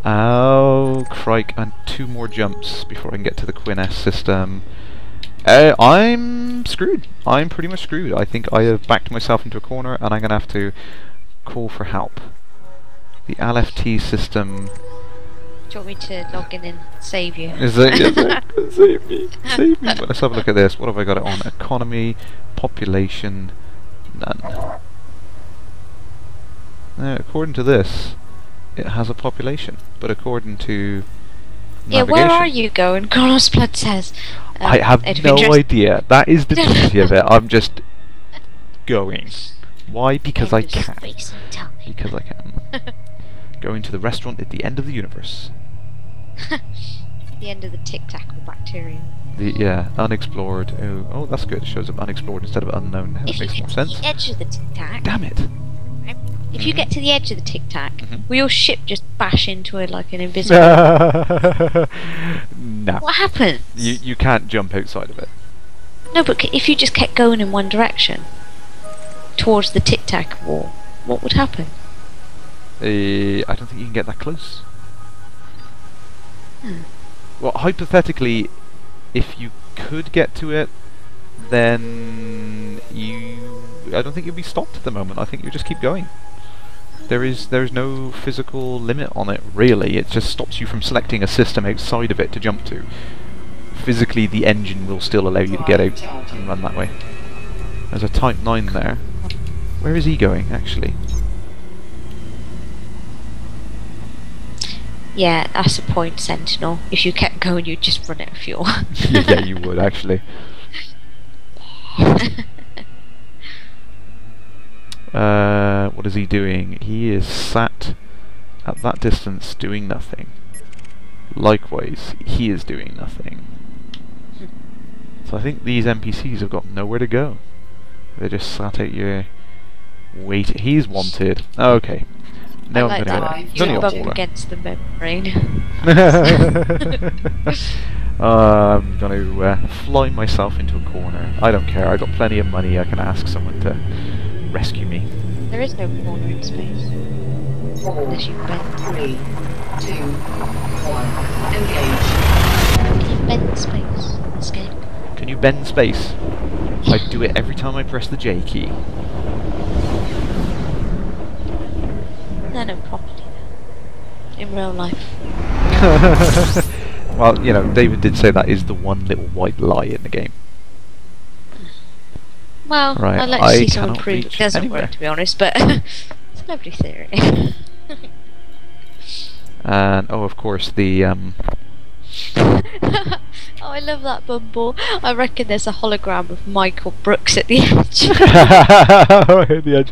Oh, crike, and 2 more jumps before I can get to the Queen-S system. I'm screwed. I'm pretty much screwed. I think I have backed myself into a corner, and I'm going to have to call for help. The LFT system... Do you want me to log in and save you? Is it? Save me. Save me. Well, let's have a look at this. What have I got it on? Economy, population, none. Now, according to this, it has a population, but according to yeah, navigation, where are you going? Carlos Blood says. I have no idea. That is the beauty of it. I'm just going. Why? Because I can. Because I can. Going to the restaurant at the end of the universe. The end of the tic-tac with bacteria. Yeah, unexplored. Oh, that's good. It shows up unexplored instead of unknown. That makes more sense. If you get to the edge of the tic-tac... Damn it! If you get to the edge of the tic-tac, will your ship just bash into it like an invisible... No. What happens? You can't jump outside of it. No, but if you just kept going in one direction, towards the tic-tac wall, what would happen? I don't think you can get that close. Well, hypothetically, if you could get to it, then I don't think you'll be stopped at the moment. I think you just keep going. There's no physical limit on it, really. It just stops you from selecting a system outside of it to jump to. Physically, the engine will still allow you to get out and run that way. There's a Type 9 there. Where is he going, actually? Yeah, that's the point, Sentinel. If you kept going, you'd just run out of fuel. Yeah, you would, actually. What is he doing? He is sat at that distance doing nothing. Likewise, he is doing nothing. So I think these NPCs have got nowhere to go. They're just sat out here Wait, he's wanted. Okay. Now I like I'm that. gonna You bump against the membrane. I'm gonna fly myself into a corner. I don't care. I got plenty of money. I can ask someone to rescue me. There is no corner in space. Unless you bend. 3, 2, 1, engage. Can you bend space? Escape. Can you bend space? I do it every time I press the J key. No, properly. In real life. Well, you know, David did say that is the one little white lie in the game. Well, Right, I'd like to see someone cannot prove it reach doesn't anywhere. work, to be honest, but it's a lovely theory. And, oh, of course, the, Oh, I love that bumble. I reckon there's a hologram of Michael Brooks at the edge. at the edge.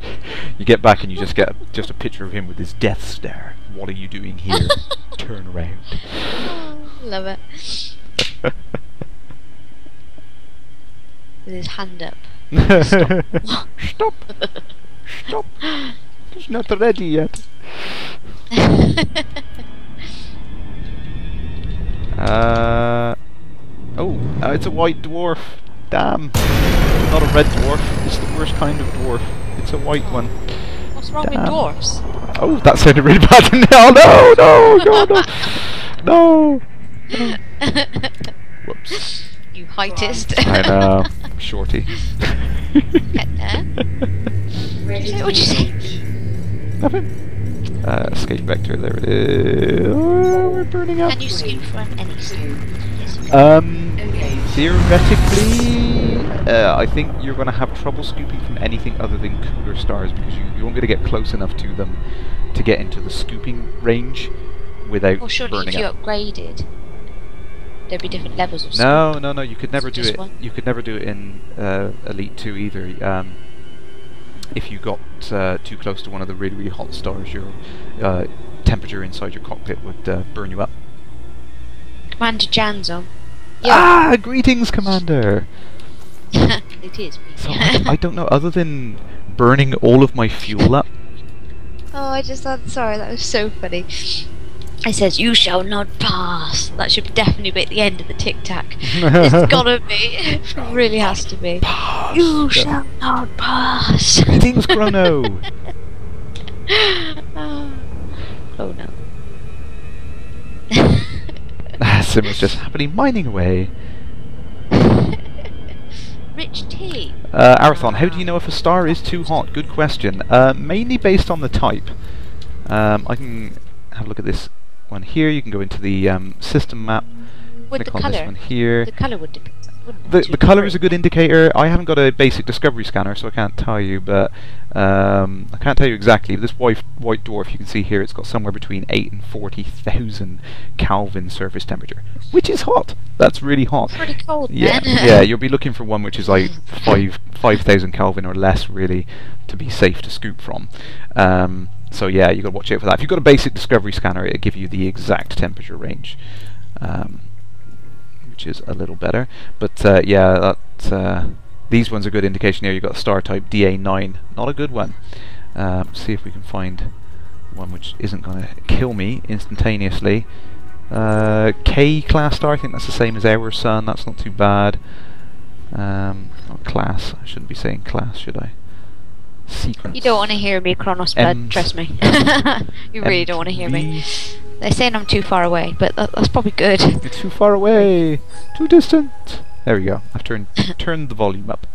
You get back and you just get just a picture of him with his death stare. What are you doing here? Turn around. Oh, love it. With his hand up. Stop! Stop! He's not ready yet. It's a white dwarf. Damn. Not a red dwarf. It's the worst kind of dwarf. It's a white one. What's wrong with dwarfs? Oh, that sounded really bad. No! Whoops. You heightist. I know. Shorty. What'd you say? Nothing. Escape vector, there it is. Oh, we're burning up. Can you scoop from any scoop? Yes, you can. Theoretically, I think you're going to have trouble scooping from anything other than cooler stars because you won't get to get close enough to them to get into the scooping range without Well, surely burning if you up. upgraded, there'd be different levels of scoop. No, you could never do Just it. one? You could never do it in Elite 2 either. If you got too close to one of the really, really hot stars, your temperature inside your cockpit would burn you up. Commander Jan's on. Ah, greetings, Commander! It is me. So I don't know, other than burning all of my fuel up. Oh, I just thought, sorry, that was so funny. It says, "You shall not pass." That should definitely be at the end of the tic-tac. It's gotta be. It really has to be. Pass. You shall not pass. Greetings, Chrono! Oh no. Sim was just happily mining away. Rich tea. Arathon, how do you know if a star is too hot? Good question. Mainly based on the type. I can have a look at this one here. You can go into the system map. Would Click the on this colour? one here. The colour would depend. wouldn't it? The colour is a good indicator. I haven't got a basic discovery scanner, so I can't tell you, but I can't tell you exactly. This white dwarf, you can see here, it's got somewhere between 8 and 40,000 Kelvin surface temperature, which is hot. That's really hot. Pretty cold, Yeah, then. yeah. You'll be looking for one which is like 5,000 Kelvin or less, really, to be safe to scoop from. So yeah, you got to watch out for that. If you've got a basic discovery scanner, it'll give you the exact temperature range. Which is a little better, but yeah, these ones are a good indication here. You've got a star type DA9, not a good one. See if we can find one which isn't going to kill me instantaneously. K class star, I think that's the same as our sun. That's not too bad. Not class. I shouldn't be saying class, should I? Sequence. You don't want to hear me, Kronos Blood, trust me. You really don't want to hear me. They're saying I'm too far away, but that's probably good. You're too far away, too distant. There we go. I've turned the volume up,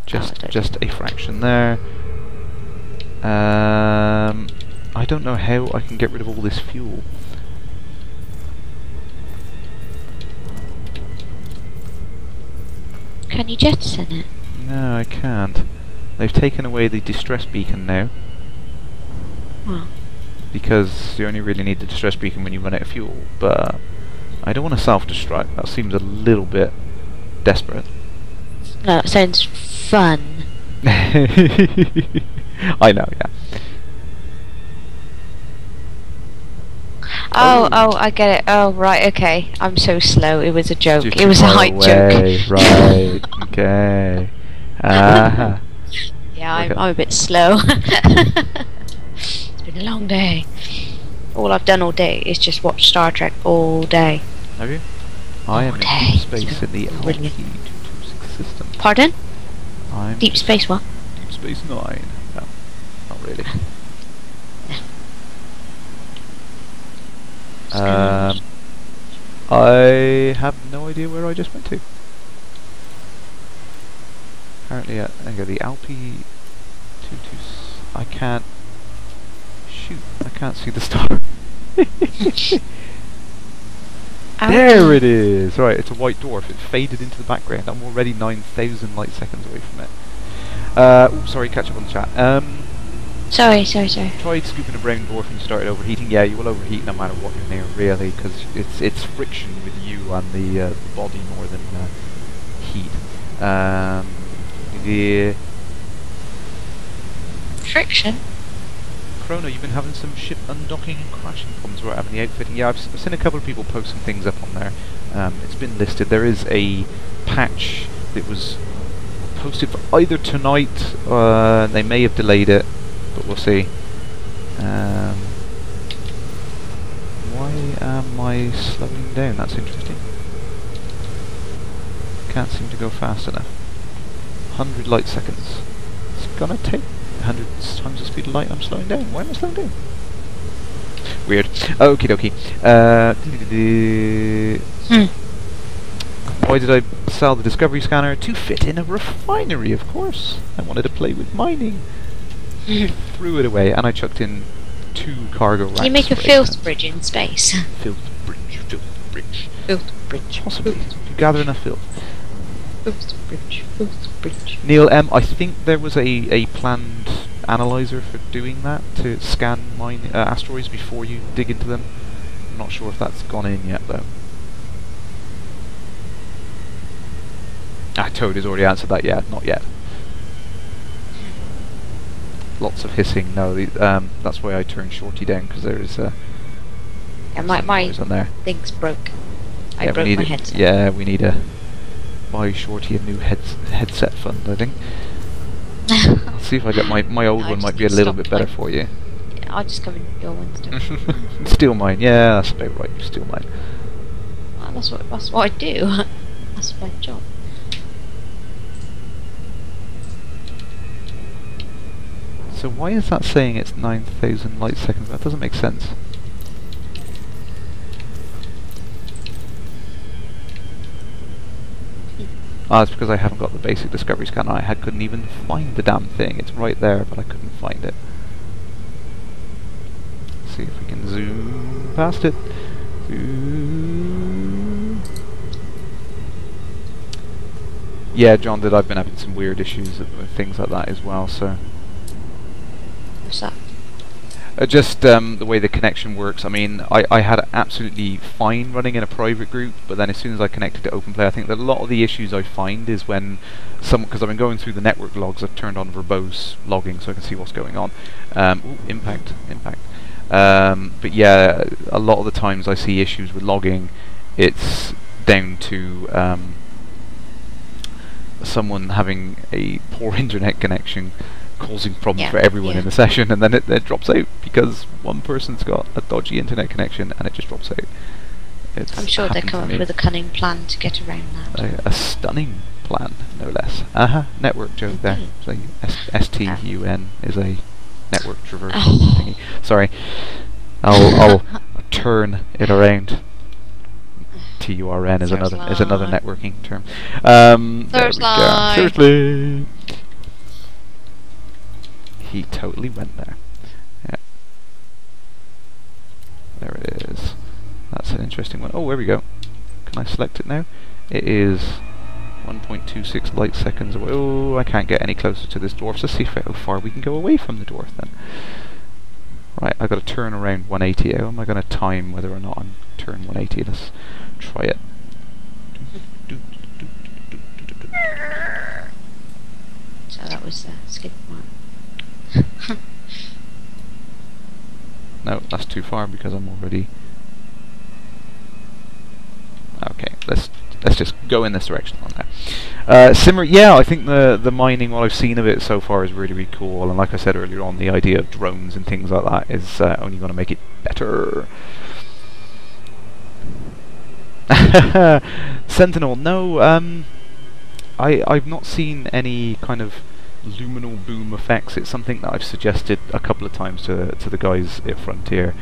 just a fraction there. I don't know how I can get rid of all this fuel. Can you jettison it? No, I can't. They've taken away the distress beacon now. Oh. Because you only really need the distress beacon when you run out of fuel, but I don't want to self-destruct. That seems a little bit desperate. No, it sounds fun. I know, yeah. Oh, I get it. Oh, right, okay. I'm so slow. It was a joke. It was a height joke. Right, okay. Yeah, I'm a bit slow. It's been a long day. All I've done all day is just watch Star Trek all day. Have you? I am in deep space in the LP-226 system. Pardon? I'm Deep Space what? Deep Space 9. No, not really. I have no idea where I just went to. Apparently, I think the LP-226. I can't shoot. I can't see the star. There it is! Right, it's a white dwarf. It faded into the background. I'm already 9,000 light seconds away from it. Oops, sorry, catch up on the chat. Sorry. Tried scooping a brown dwarf and you started overheating. Yeah, you will overheat no matter what you're near, really, because it's friction with you and the body more than heat. The friction? Chrono, you've been having some ship undocking and crashing problems without having the outfitting. Yeah, I've seen a couple of people post some things up on there. It's been listed. There is a patch that was posted for either tonight, they may have delayed it, but we'll see. Why am I slowing down? That's interesting. Can't seem to go fast enough. 100 light seconds. It's gonna take 100 times the speed of light. I'm slowing down. Why am I slowing down? Weird. Okie dokie. Why did I sell the Discovery Scanner? To fit in a refinery, of course. I wanted to play with mining. Threw it away, and I chucked in 2 cargo racks. You make a filth bridge in space. Filth bridge. Filth bridge. Possibly. If you gather enough filth. Filth bridge. Neil M, I think there was a planned analyzer for doing that, to scan asteroids before you dig into them. I'm not sure if that's gone in yet, though. Toad has already answered that. Yeah, not yet. Lots of hissing. No, that's why I turned Shorty down, because there is my on there. thing's broke. I broke my headset. Yeah, we need to buy Shorty a new headset fund, I think. I'll see if I get my old one. Might be a little bit better for you. Yeah, I'll just come in your one still. Steal mine. Yeah, that's about right. You steal mine. Well, that's what I do. That's my job. So why is that saying it's 9,000 light seconds? That doesn't make sense. It's because I haven't got the basic Discovery Scanner. I couldn't even find the damn thing. It's right there, but I couldn't find it. See if we can zoom past it. Yeah, John, I've been having some weird issues with things like that as well, so... What's that? Just the way the connection works. I mean, I had it absolutely fine running in a private group, but then as soon as I connected to OpenPlay, I think that a lot of the issues I find is when because I've been going through the network logs, I've turned on verbose logging so I can see what's going on. Ooh, impact. But yeah, a lot of the times I see issues with logging, it's down to someone having a poor internet connection causing problems for everyone in the session, and then it drops out because one person's got a dodgy internet connection and it just drops out. I'm sure they come up with a cunning plan to get around that. A stunning plan, no less. Network joke there. So STUN is a network traverse thingy. Sorry, I'll turn it around. TURN is another networking term. Seriously. He totally went there. Yeah. There it is. That's an interesting one. Oh, there we go. Can I select it now? It is 1.26 light seconds away. Oh, I can't get any closer to this dwarf. So let's see how far we can go away from the dwarf then. Right, I've got to turn around 180. How am I going to time whether or not I'm turn 180? Let's try it. So that was the skip one. No, that's too far because I'm already... Okay, let's just go in this direction on there. Simmer, yeah, I think the mining, what I've seen of it so far, is really, really cool. And like I said earlier on, the idea of drones and things like that is only going to make it better. Sentinel, no, I've not seen any kind of luminal boom effects. It's something that I've suggested a couple of times to the guys at Frontier.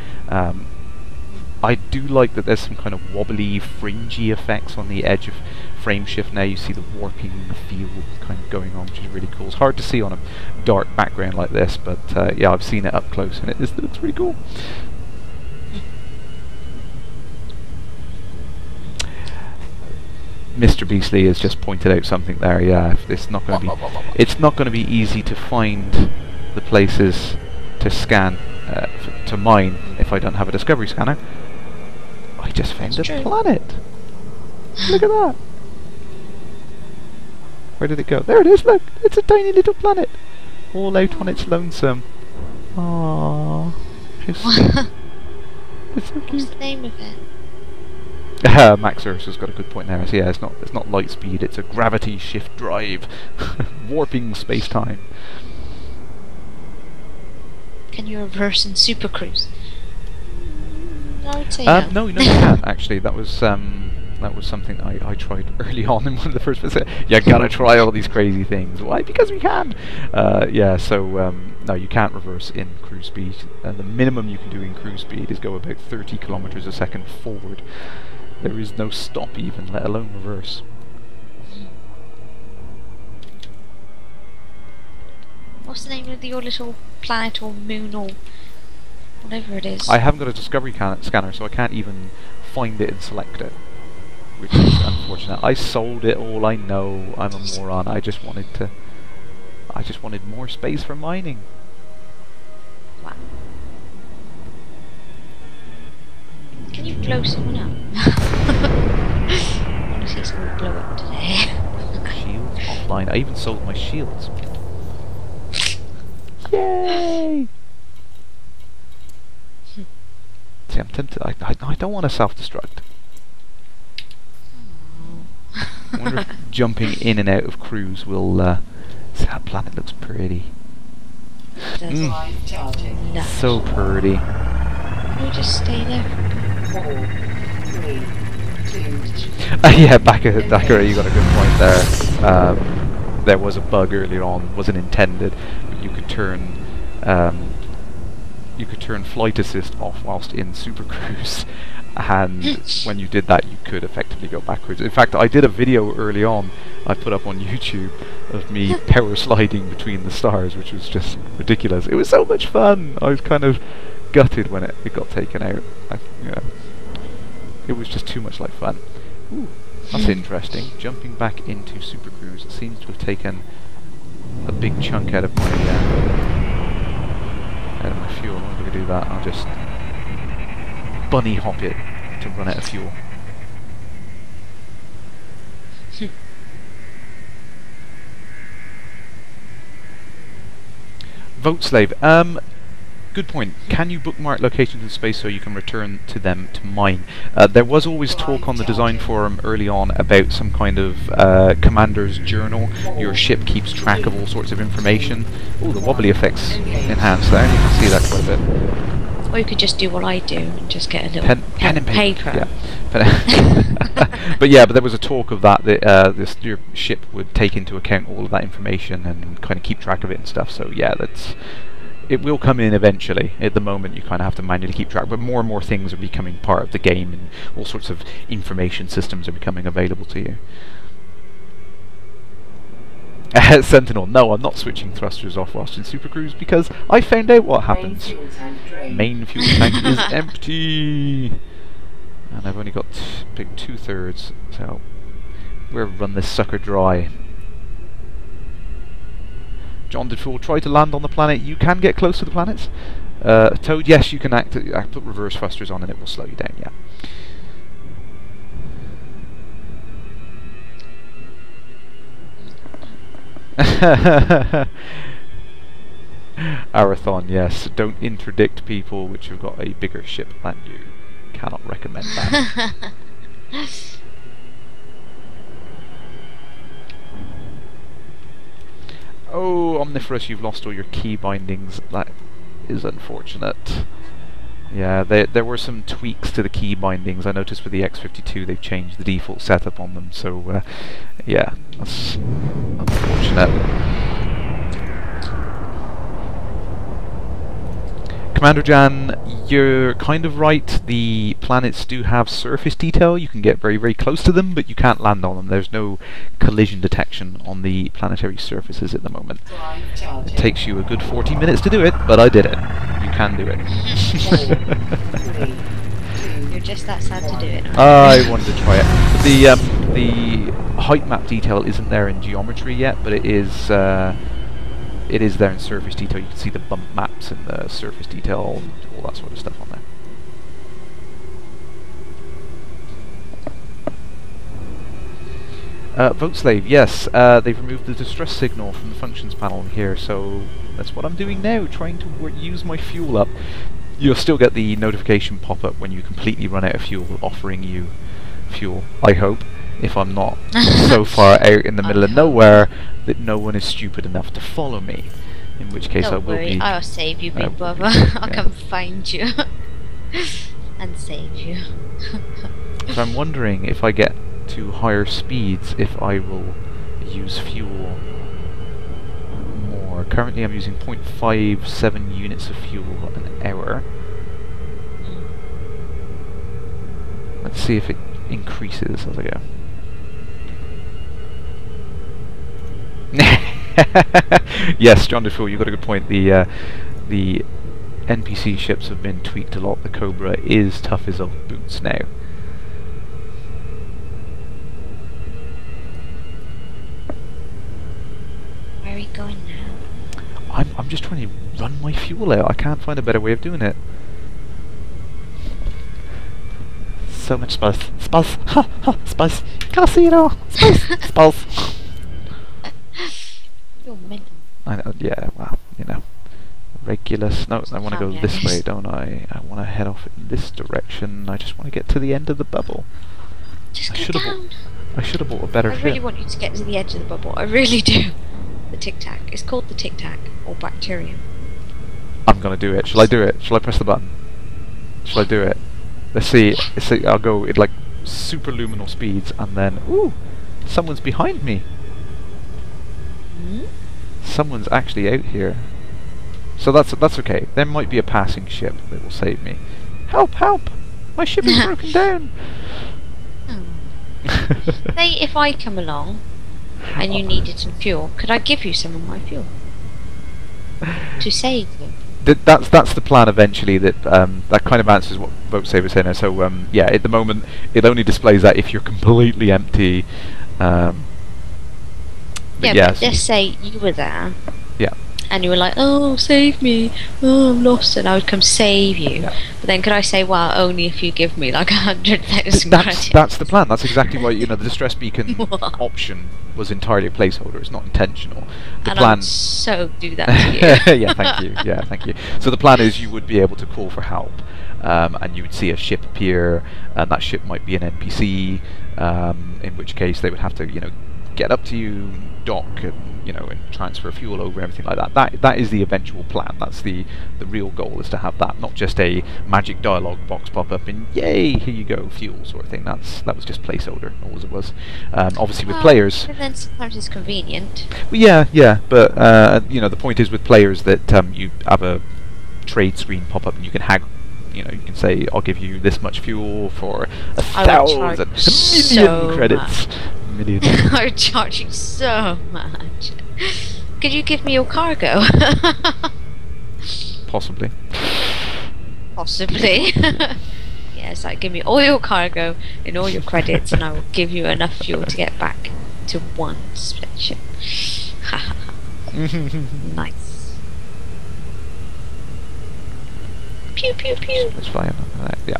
I do like that there's some kind of wobbly, fringy effects on the edge of frame shift now. You see the warping feel kind of going on, which is really cool. It's hard to see on a dark background like this, but yeah, I've seen it up close and it looks really cool. Mr. Beastly has just pointed out something there. Yeah, it's not going to be easy to find the places to scan, to mine, if I don't have a discovery scanner. I just found a planet. Look at that. Where did it go? There it is. Look, it's a tiny little planet, all out on its lonesome. Aww, how sweet. It's so cute. What's the name of it? Max Earth has got a good point there. So yeah, it's not light speed, it's a gravity shift drive. Warping space-time. Can you reverse in Super Cruise? I would say no. No, you can't actually. That was something I tried early on in one of the first bits. You gotta try all these crazy things. Why? Because we can. Yeah, so no, you can't reverse in cruise speed. The minimum you can do in cruise speed is go about 30 kilometers a second forward. There is no stop even, let alone reverse. What's the name of your little planet or moon or whatever it is? I haven't got a discovery scanner, so I can't even find it and select it, which is unfortunate. I sold it all, I know, I'm a moron. I just wanted more space for mining. Wow. Can you blow someone up? I want to see someone blow up today. Shields offline. I even sold my shields. Yay! See, I'm tempted. I don't want to self-destruct. I wonder if jumping in and out of crews will. See, that planet looks pretty. So pretty. Can you just stay there? 4, 3, 2. Yeah, Dakar, you got a good point there. There was a bug earlier on, wasn't intended, but you could turn flight assist off whilst in Super Cruise, and when you did that you could effectively go backwards. In fact, I did a video early on I put up on YouTube of me power sliding between the stars, which was just ridiculous. It was so much fun. I was kind of gutted when it got taken out. Yeah, it was just too much like fun. Ooh, that's interesting. Jumping back into Super Cruise seems to have taken a big chunk out of my fuel. I'm going to do that. I'll just bunny hop it to run out of fuel. Vote Slave. Good point. Can you bookmark locations in space so you can return to them to mine? There was always talk on the design forum early on about some kind of commander's journal. Your ship keeps track of all sorts of information. Oh, the wobbly effects enhanced there. You can see that quite a bit. Or you could just do what I do and just get a little pen and paper. Yeah. But yeah, but there was a talk of that your ship would take into account all of that information and kind of keep track of it and stuff. So yeah, it will come in eventually. At the moment you kind of have to manually keep track, but more and more things are becoming part of the game and all sorts of information systems are becoming available to you. Sentinel, no, I'm not switching thrusters off whilst in Super Cruise because I found out what happens. Main fuel tank is empty! And I've only got about 2/3, so we'll run this sucker dry. John did Fool try to land on the planet. You can get close to the planets. Toad, yes, you can put reverse thrusters on and it will slow you down, yeah. Arathon, yes. Don't interdict people which have got a bigger ship than you. Cannot recommend that. Omniferous, you've lost all your key bindings. That is unfortunate. Yeah, there were some tweaks to the key bindings. I noticed with the X52 they've changed the default setup on them, so yeah, that's unfortunate. Commander Jan, you're kind of right. The planets do have surface detail. You can get very, very close to them, but you can't land on them. There's no collision detection on the planetary surfaces at the moment. It takes you a good 40 minutes to do it, but I did it. You can do it. You're just that sad to do it. I wanted to try it. The height map detail isn't there in geometry yet, but it is there in surface detail. You can see the bump maps and the surface detail, all that sort of stuff on there. Vote Slave, yes, they've removed the distress signal from the functions panel here, so that's what I'm doing now, trying to use my fuel up. You'll still get the notification pop-up when you completely run out of fuel, offering you fuel, I hope, if I'm not so far out in the middle of nowhere that no one is stupid enough to follow me, in which case I will be... I'll save you, big brother. I'll come find you and save you. So I'm wondering if I get to higher speeds, if I will use fuel more. Currently I'm using 0.57 units of fuel an hour. Let's see if it increases as I go. Yes, John DeFool, you've got a good point. The NPC ships have been tweaked a lot. The Cobra is tough as old boots now. Where are we going now? I'm just trying to run my fuel out. I can't find a better way of doing it. So much spice. Spice! Ha! Ha! Spice! Can't see it all! Spice! Spice! You're mental. I know, yeah, well, you know. Regulus. No, I want to go this way, don't I? I want to head off in this direction. I just want to get to the end of the bubble. Just go down. I should have bought a better ship. I really want you to get to the edge of the bubble. I really do. The Tic Tac. It's called the Tic Tac, or bacterium. I'm gonna do it. Shall I do it? Shall I press the button? Shall I do it? Let's see. I'll go at like superluminal speeds, and then ooh, someone's behind me. Hmm? Someone's actually out here. So that's okay. There might be a passing ship that will save me. Help! Help! My ship is broken down. Say if I come along and you needed some fuel, could I give you some of my fuel to save you? That's the plan eventually. That kind of answers what Vote Saver said now. So yeah, at the moment it only displays that if you're completely empty. Yeah, but just say you were there. Yeah. And you were like, oh, save me, oh, I'm lost, and I would come save you. Yeah. But then could I say, well, only if you give me like 100,000 credits? That's the plan. That's exactly why, you know, the distress beacon option was entirely a placeholder. It's not intentional. The and plan. I'd so do that to you. Yeah, thank you. Yeah, thank you. So the plan is you would be able to call for help, and you would see a ship appear, and that ship might be an NPC. In which case they would have to, you know, get up to you, dock, and, you know, and transfer fuel over, everything like that. That is the eventual plan. That's the real goal, is to have that, not just a magic dialogue box pop up and yay, here you go, fuel sort of thing. That was just placeholder, all as it was. Obviously with players. But then sometimes it's convenient. Well, yeah, but you know, the point is with players that you have a trade screen pop up and you can haggle. You know, you can say, I'll give you this much fuel for 1,000, a million credits. Million. I would charge you so much. Could you give me your cargo? Possibly. Possibly. Yes, like give me all your cargo and all your credits, and I will give you enough fuel to get back to one spaceship. Nice. Pew pew pew. Let's fly on that. Yeah.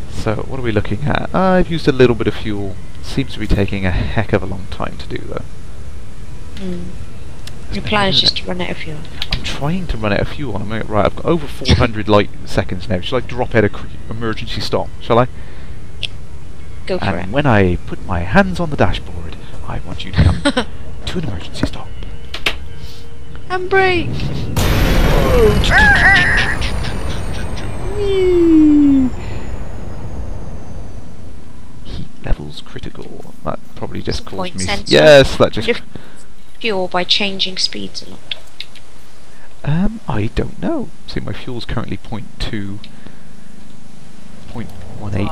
So what are we looking at? I've used a little bit of fuel. Seems to be taking a heck of a long time to do though. Your plan is just to run out of fuel. I'm trying to run out of fuel. I'm right. I've got over 400 light seconds now. Shall I drop out a emergency stop? Shall I? Yeah. Go for it. And when I put my hands on the dashboard, I want you to come to an emergency stop. Handbrake! Heat levels critical. That probably just caused Point me. sensor. Yes, that just. Fuel by changing speeds a lot. I don't know. See, my fuel's currently 0.2, 0.18.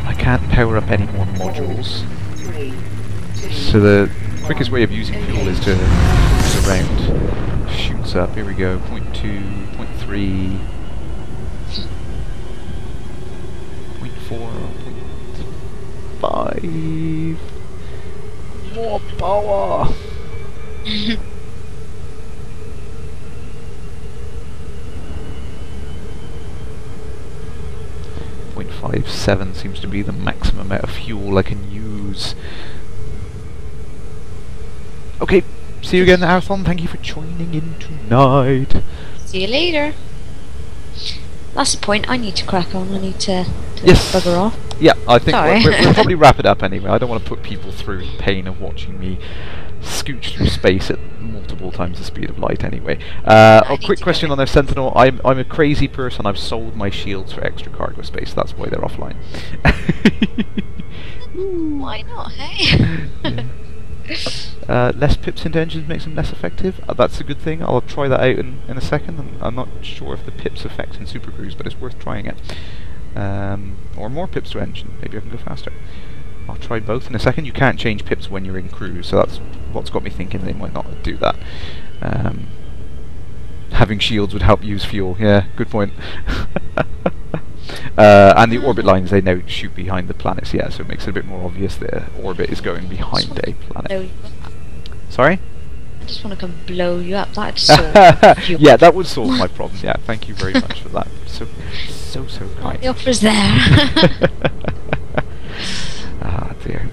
I can't power up any more modules. So the quickest way of using fuel is to move around. Shoots up. Here we go. 0.2, 0.3, 0.4, 0.5. More power. 0.57 seems to be the maximum amount of fuel I can use. Okay, see you again, Arathon. Thank you for joining in tonight. See you later. That's the point. I need to crack on. I need to yes. bugger off. Yeah, I think we'll probably wrap it up anyway. I don't want to put people through the pain of watching me scooch through space at multiple times the speed of light anyway. A quick question on their Sentinel. I'm a crazy person. I've sold my shields for extra cargo space. That's why they're offline. Why not, hey? Yeah. Less pips into engines makes them less effective. That's a good thing. I'll try that out in a second. I'm not sure if the pips affect in Super Cruise, but it's worth trying it. Or more pips to engine. Maybe I can go faster. I'll try both in a second. You can't change pips when you're in cruise, so that's what's got me thinking they might not do that. Having shields would help use fuel. Yeah, good point. And the orbit lines, they now shoot behind the planets, yeah, so it makes it a bit more obvious the orbit is going behind a planet. Sorry? I just want to come blow you up. That'd solve you. Yeah, that would solve my problem. Yeah, thank you very much for that. So kind. The offer's there. Ah, dear.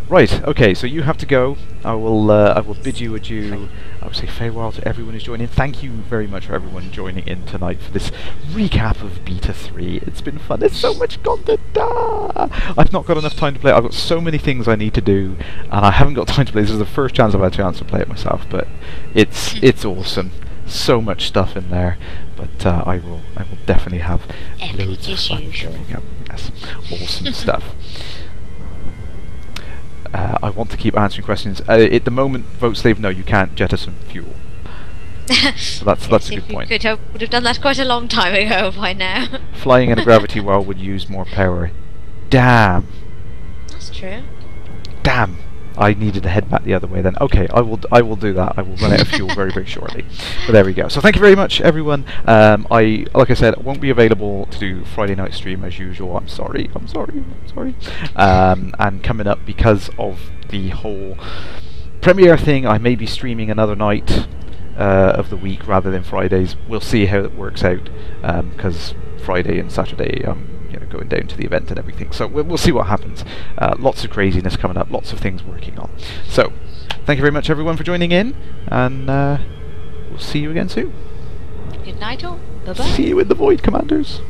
Right, okay, so you have to go. I will bid you adieu. I would say farewell to everyone who's joining. Thank you very much for everyone joining in tonight for this recap of Beta 3. It's been fun. There's so much content. I've not got enough time to play. I've got so many things I need to do, and I haven't got time to play. This is the first chance I've had a chance to play it myself, but it's awesome. So much stuff in there, but I will definitely have loads of fun coming up. Yes, awesome stuff. I want to keep answering questions. At the moment, Vote Slave, no, you can't jettison fuel. So that's a good point. I would have done that quite a long time ago by now. Flying in a gravity well would use more power. Damn. That's true. Damn. I needed to head back the other way then. Okay, I will do that. I will run out of fuel very, very shortly. But there we go. So thank you very much, everyone. Like I said, won't be available to do Friday night stream as usual. I'm sorry. And coming up, because of the whole premiere thing, I may be streaming another night of the week rather than Fridays. We'll see how it works out, because Friday and Saturday going down to the event and everything, so we'll see what happens. Lots of craziness coming up, lots of things working on. So thank you very much, everyone, for joining in, and we'll see you again soon. Good night all. Bye bye. See you in the void, Commanders.